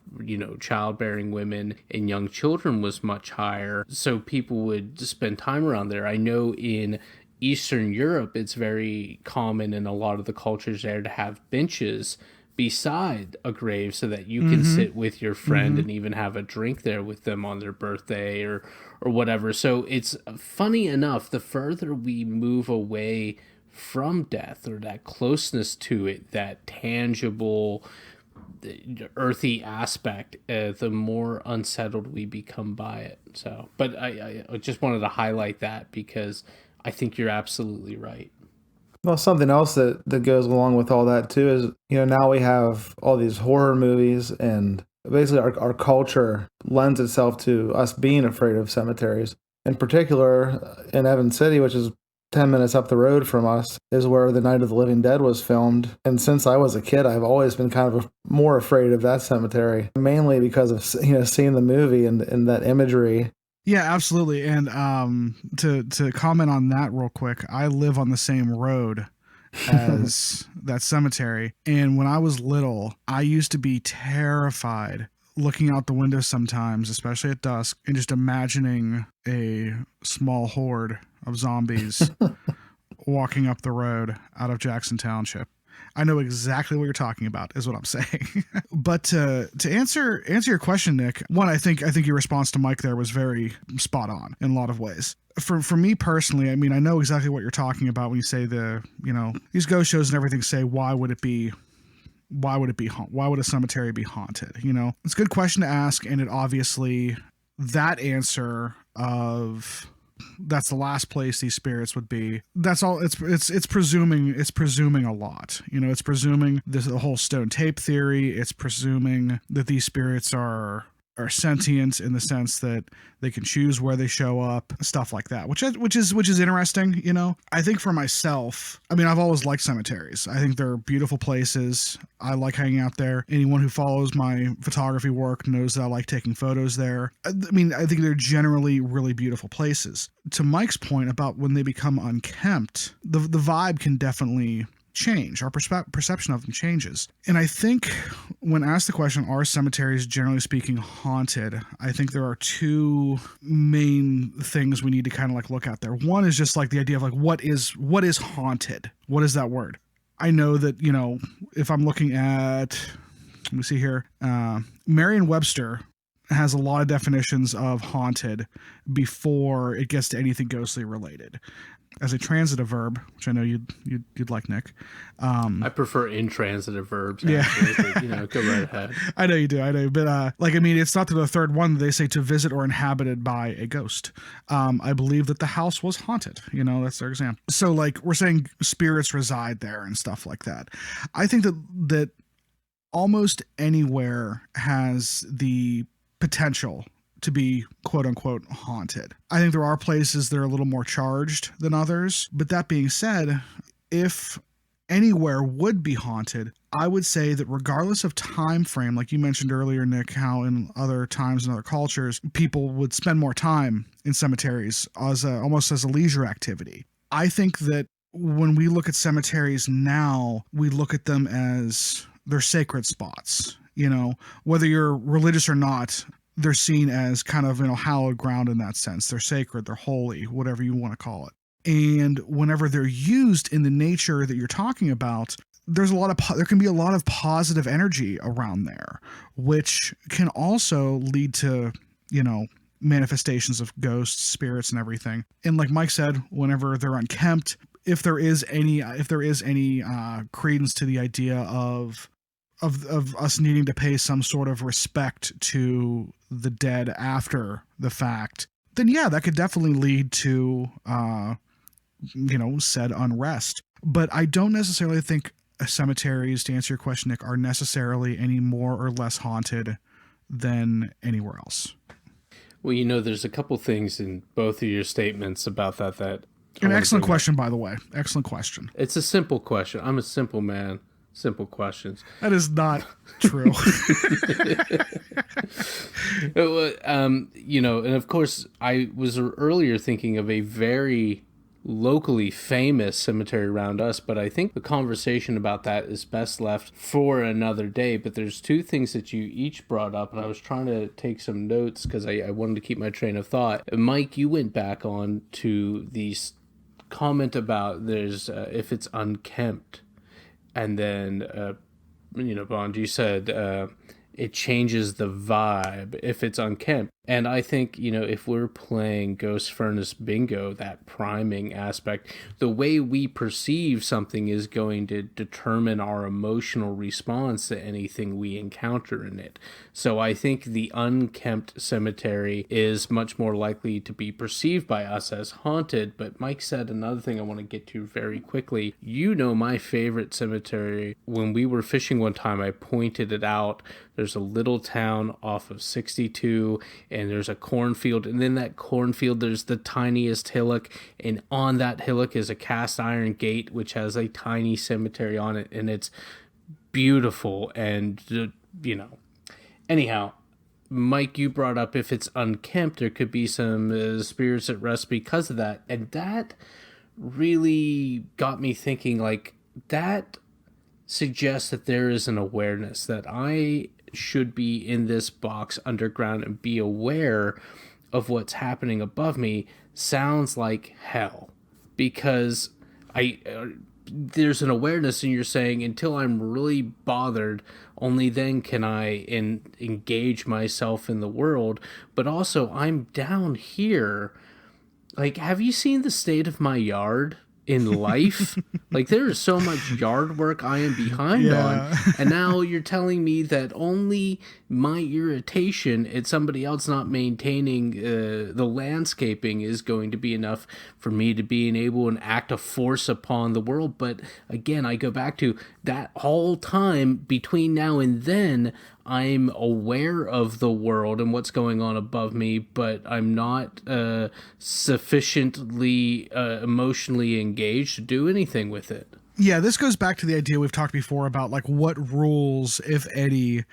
childbearing women and young children was much higher, so people would spend time around there. I know in Eastern Europe, it's very common in a lot of the cultures there to have benches beside a grave so that you can sit with your friend and even have a drink there with them on their birthday or whatever. So it's funny enough, the further we move away from death, or that closeness to it, that tangible, earthy aspect, the more unsettled we become by it. So, but I just wanted to highlight that because I think you're absolutely right. Well, something else that goes along with all that too is, now we have all these horror movies, and basically our culture lends itself to us being afraid of cemeteries. In particular, in Evans City, which is 10 minutes up the road from us, is where The Night of the Living Dead was filmed. And since I was a kid, I've always been kind of more afraid of that cemetery, mainly because of, seeing the movie and that imagery. Yeah, absolutely. And to comment on that real quick, I live on the same road as that cemetery. And when I was little, I used to be terrified looking out the window sometimes, especially at dusk, and just imagining a small horde of zombies walking up the road out of Jackson Township. I know exactly what you're talking about, is what I'm saying. But to answer your question, Nick, one, I think your response to Mike there was very spot on in a lot of ways. For me personally, I mean, I know exactly what you're talking about when you say these ghost shows and everything say, why would a cemetery be haunted? It's a good question to ask, and it obviously, that answer of that's the last place these spirits would be, that's all. It's presuming a lot. It's presuming the whole stone tape theory. It's presuming that these spirits are sentient in the sense that they can choose where they show up, stuff like that, which is interesting. I think for myself, I mean, I've always liked cemeteries. I think they're beautiful places. I like hanging out there. Anyone who follows my photography work knows that I like taking photos there. I mean, I think they're generally really beautiful places. To Mike's point about when they become unkempt, the vibe can definitely change. Our perception of them changes. And I think when asked the question, are cemeteries generally speaking haunted, I think there are two main things we need to kind of like look at there. One is just like the idea of like, what is haunted? What is that word? I know that, if I'm looking at, let me see here, Merriam-Webster has a lot of definitions of haunted before it gets to anything ghostly related. As a transitive verb, which I know you'd like, Nick. I prefer intransitive verbs. Yeah, but, go right ahead. I know you do. But it's not to the third one. They say to visit or inhabited by a ghost. I believe that the house was haunted. That's their example. So like we're saying, spirits reside there and stuff like that. I think that almost anywhere has the potential to be quote unquote haunted. I think there are places that are a little more charged than others. But that being said, if anywhere would be haunted, I would say that regardless of time frame, like you mentioned earlier, Nick, how in other times and other cultures, people would spend more time in cemeteries almost as a leisure activity. I think that when we look at cemeteries now, we look at them as they're sacred spots. Whether you're religious or not, they're seen as kind of, hallowed ground in that sense. They're sacred, they're holy, whatever you want to call it. And whenever they're used in the nature that you're talking about, there can be a lot of positive energy around there, which can also lead to, manifestations of ghosts, spirits, and everything. And like Mike said, whenever they're unkempt, if there is any credence to the idea of us needing to pay some sort of respect to the dead after the fact, then yeah, that could definitely lead to said unrest. But I don't necessarily think cemeteries, to answer your question, Nick, are necessarily any more or less haunted than anywhere else. Well, there's a couple things in both of your statements about that. An excellent question, by the way. Excellent question. It's a simple question. I'm a simple man. Simple questions. That is not true. And of course, I was earlier thinking of a very locally famous cemetery around us, but I think the conversation about that is best left for another day. But there's two things that you each brought up, and I was trying to take some notes because I wanted to keep my train of thought. Mike, you went back on to the comment about there's if it's unkempt, and then Bond, you said it changes the vibe if it's unkempt. And I think, if we're playing Ghost Furnace Bingo, that priming aspect, the way we perceive something is going to determine our emotional response to anything we encounter in it. So I think the unkempt cemetery is much more likely to be perceived by us as haunted. But Mike said another thing I want to get to very quickly. My favorite cemetery, when we were fishing one time, I pointed it out. There's a little town off of 62, and there's a cornfield, and then that cornfield there's the tiniest hillock, and on that hillock is a cast iron gate which has a tiny cemetery on it, and it's beautiful. And anyhow, Mike, you brought up if it's unkempt there could be some spirits at rest because of that, and that really got me thinking. Like, that suggests that there is an awareness that I should be in this box underground and be aware of what's happening above me. Sounds like hell, because there's an awareness, and you're saying until I'm really bothered, only then can I engage myself in the world. But also, I'm down here. Like, have you seen the state of my yard in life? Like, there is so much yard work I am behind on, and now you're telling me that only my irritation at somebody else not maintaining the landscaping is going to be enough for me to be able to act a force upon the world. But again, I go back to that whole time between now and then, I'm aware of the world and what's going on above me, but I'm not sufficiently emotionally engaged to do anything with it. Yeah, this goes back to the idea we've talked before about, like, what rules, if any,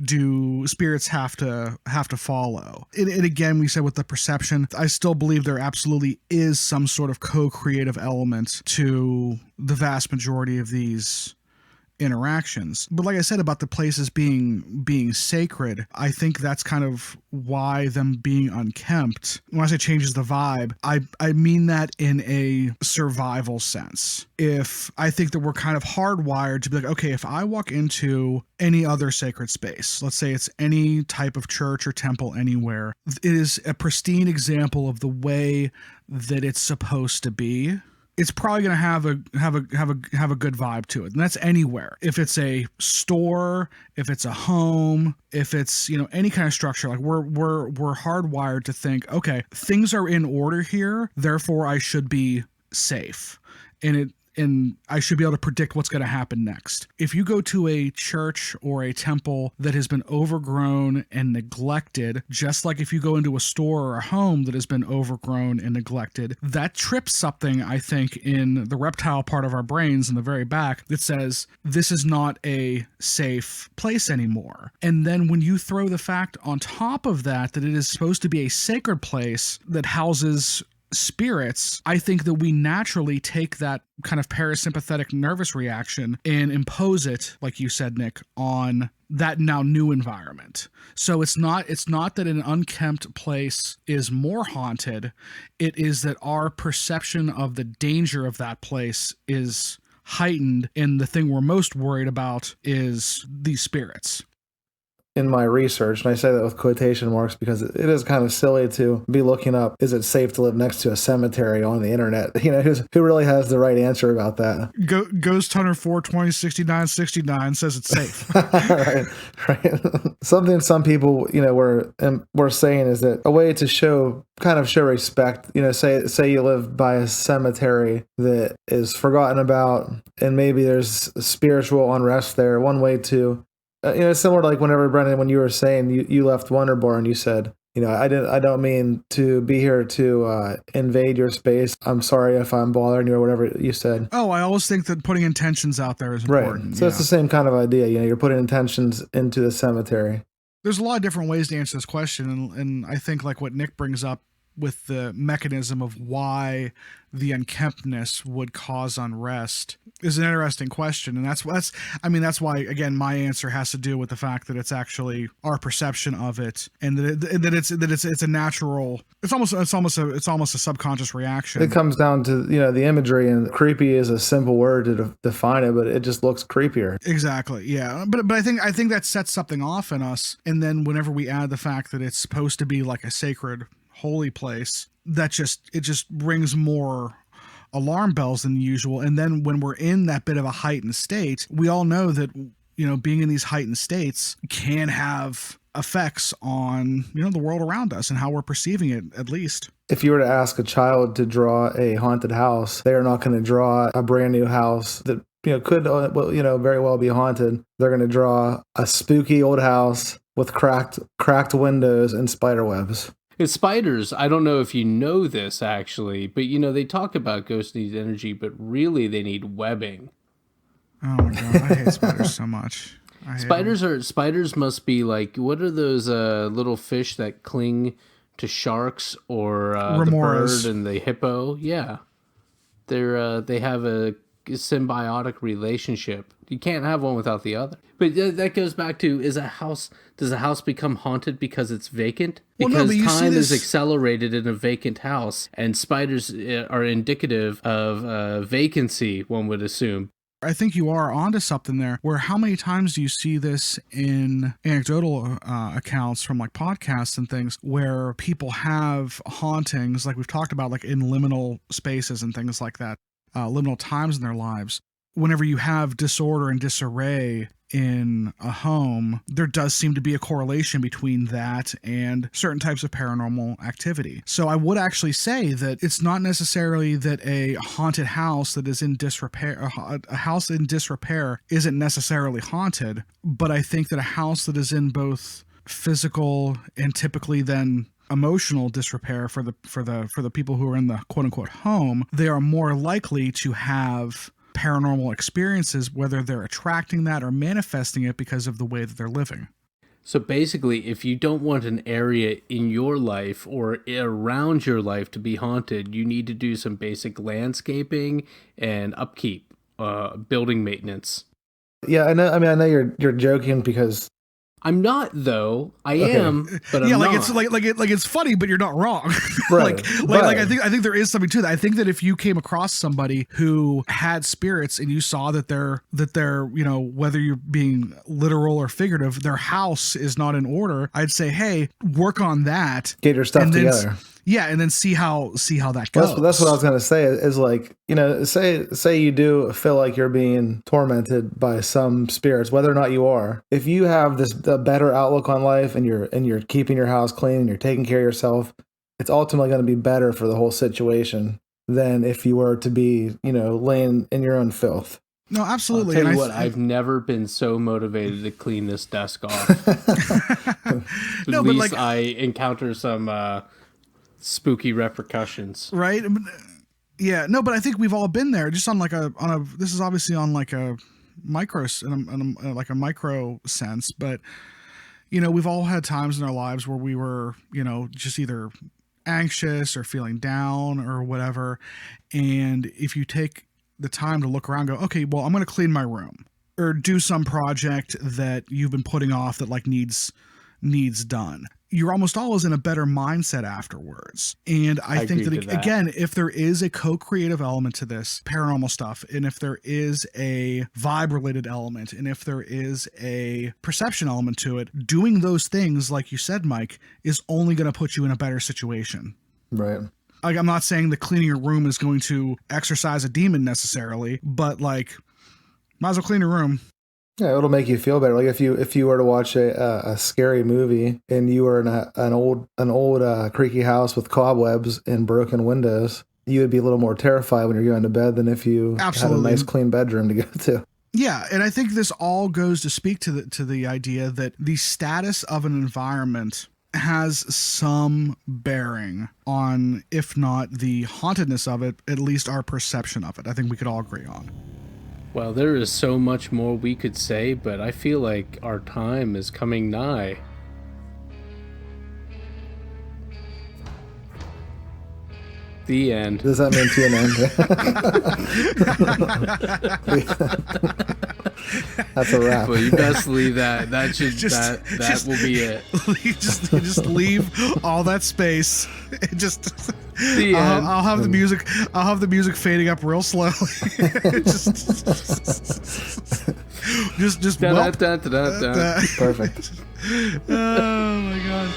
do spirits have to follow. And again, we said with the perception, I still believe there absolutely is some sort of co-creative element to the vast majority of these interactions. But like I said about the places being sacred, I think that's kind of why them being unkempt, when I say changes the vibe, I mean that in a survival sense. If I think that we're kind of hardwired to be like, okay, if I walk into any other sacred space, let's say it's any type of church or temple anywhere, it is a pristine example of the way that it's supposed to be. It's probably going to have a good vibe to it, and that's anywhere. If it's a store, if it's a home, if it's any kind of structure, like we're hardwired to think, okay, things are in order here, therefore I should be safe, and I should be able to predict what's going to happen next. If you go to a church or a temple that has been overgrown and neglected, just like if you go into a store or a home that has been overgrown and neglected, that trips something, I think, in the reptile part of our brains in the very back that says, this is not a safe place anymore. And then when you throw the fact on top of that, that it is supposed to be a sacred place that houses spirits, I think that we naturally take that kind of parasympathetic nervous reaction and impose it, like you said, Nick, on that now new environment. So it's not that an unkempt place is more haunted. It is that our perception of the danger of that place is heightened, and the thing we're most worried about is these spirits. In my research, and I say that with quotation marks because it is kind of silly to be looking up, is it safe to live next to a cemetery on the internet? You know, who really has the right answer about that? Ghost Hunter 4206969 says it's safe. right. Something some people, you know, were saying is that a way to show respect, you know, say you live by a cemetery that is forgotten about and maybe there's spiritual unrest there. One way to similar to like whenever, Brendan, when you were saying you left Wonder Bar and you said, you know, I don't mean to be here to invade your space. I'm sorry if I'm bothering you or whatever you said. Oh, I always think that putting intentions out there is important. Right. So it's the same kind of idea. You know, you're putting intentions into the cemetery. There's a lot of different ways to answer this question. And I think like what Nick brings up with the mechanism of why the unkemptness would cause unrest is an interesting question. And that's why, again, my answer has to do with the fact that it's actually our perception of it, and that it's a natural, it's almost a subconscious reaction. It comes down to, you know, the imagery, and creepy is a simple word to define it, but it just looks creepier. Exactly. Yeah. But I think that sets something off in us. And then whenever we add the fact that it's supposed to be like a sacred, holy place, it just rings more alarm bells than usual. And then when we're in that bit of a heightened state, we all know that, you know, being in these heightened states can have effects on, you know, the world around us and how we're perceiving it, at least. If you were to ask a child to draw a haunted house, they are not going to draw a brand new house that, you know, could, you know, very well be haunted. They're going to draw a spooky old house with cracked windows and spider webs. It's spiders, I don't know if you know this actually, but you know, they talk about ghosts need energy, but really they need webbing. Oh my God, I hate spiders so much. Spiders must be like, what are those little fish that cling to sharks or the bird and the hippo? Yeah. They have a symbiotic relationship. You can't have one without the other. But that goes back to, does a house become haunted because it's vacant? Because time is accelerated in a vacant house, and spiders are indicative of vacancy, one would assume. I think you are onto something there, where how many times do you see this in anecdotal accounts from like podcasts and things where people have hauntings, like we've talked about, like in liminal spaces and things like that, liminal times in their lives. Whenever you have disorder and disarray in a home, there does seem to be a correlation between that and certain types of paranormal activity. So I would actually say that it's not necessarily that a haunted house that is in disrepair, a house in disrepair isn't necessarily haunted, but I think that a house that is in both physical and typically then emotional disrepair for the people who are in the quote unquote home, they are more likely to have paranormal experiences, whether they're attracting that or manifesting it because of the way that they're living. So basically, if you don't want an area in your life or around your life to be haunted, you need to do some basic landscaping and upkeep, building maintenance. Yeah, I know. I mean, I know you're joking because I'm not, though. I am, but I'm not. It's it's funny, but you're not wrong. Right. I think there is something to that. I think that if you came across somebody who had spirits and you saw that they're you know, whether you're being literal or figurative, their house is not in order, I'd say, hey, work on that. Get your stuff together. Yeah, and then see how that goes. That's what I was going to say is like, you know, say you do feel like you're being tormented by some spirits, whether or not you are. If you have a better outlook on life and you're keeping your house clean and you're taking care of yourself, it's ultimately going to be better for the whole situation than if you were to be, you know, laying in your own filth. No, absolutely. I'll tell you what, I've never been so motivated to clean this desk off. At least I encounter some spooky repercussions, right? Yeah, no, but I think we've all been there, just on like this is obviously on like a micro sense, but you know, we've all had times in our lives where we were, you know, just either anxious or feeling down or whatever, and if you take the time to look around, go, okay, well, I'm going to clean my room or do some project that you've been putting off that like needs done, you're almost always in a better mindset afterwards. And I think that, again, if there is a co-creative element to this paranormal stuff, and if there is a vibe related element, and if there is a perception element to it, doing those things, like you said, Mike, is only going to put you in a better situation. Right. Like, I'm not saying that cleaning your room is going to exorcise a demon necessarily, but like, might as well clean your room. Yeah, it'll make you feel better. Like if you were to watch a scary movie and you were in an old creaky house with cobwebs and broken windows, you would be a little more terrified when you're going to bed than if you had a nice clean bedroom to go to. Yeah, and I think this all goes to speak to the idea that the status of an environment has some bearing on, if not the hauntedness of it, at least our perception of it. I think we could all agree on. Well, there is so much more we could say, but I feel like our time is coming nigh. The end. Does that mean to an end? That's a wrap. Well, you best leave that. That will be it. You just leave all that space. Just the end. I'll have the music. I'll have the music fading up real slowly. just Perfect. Oh my god.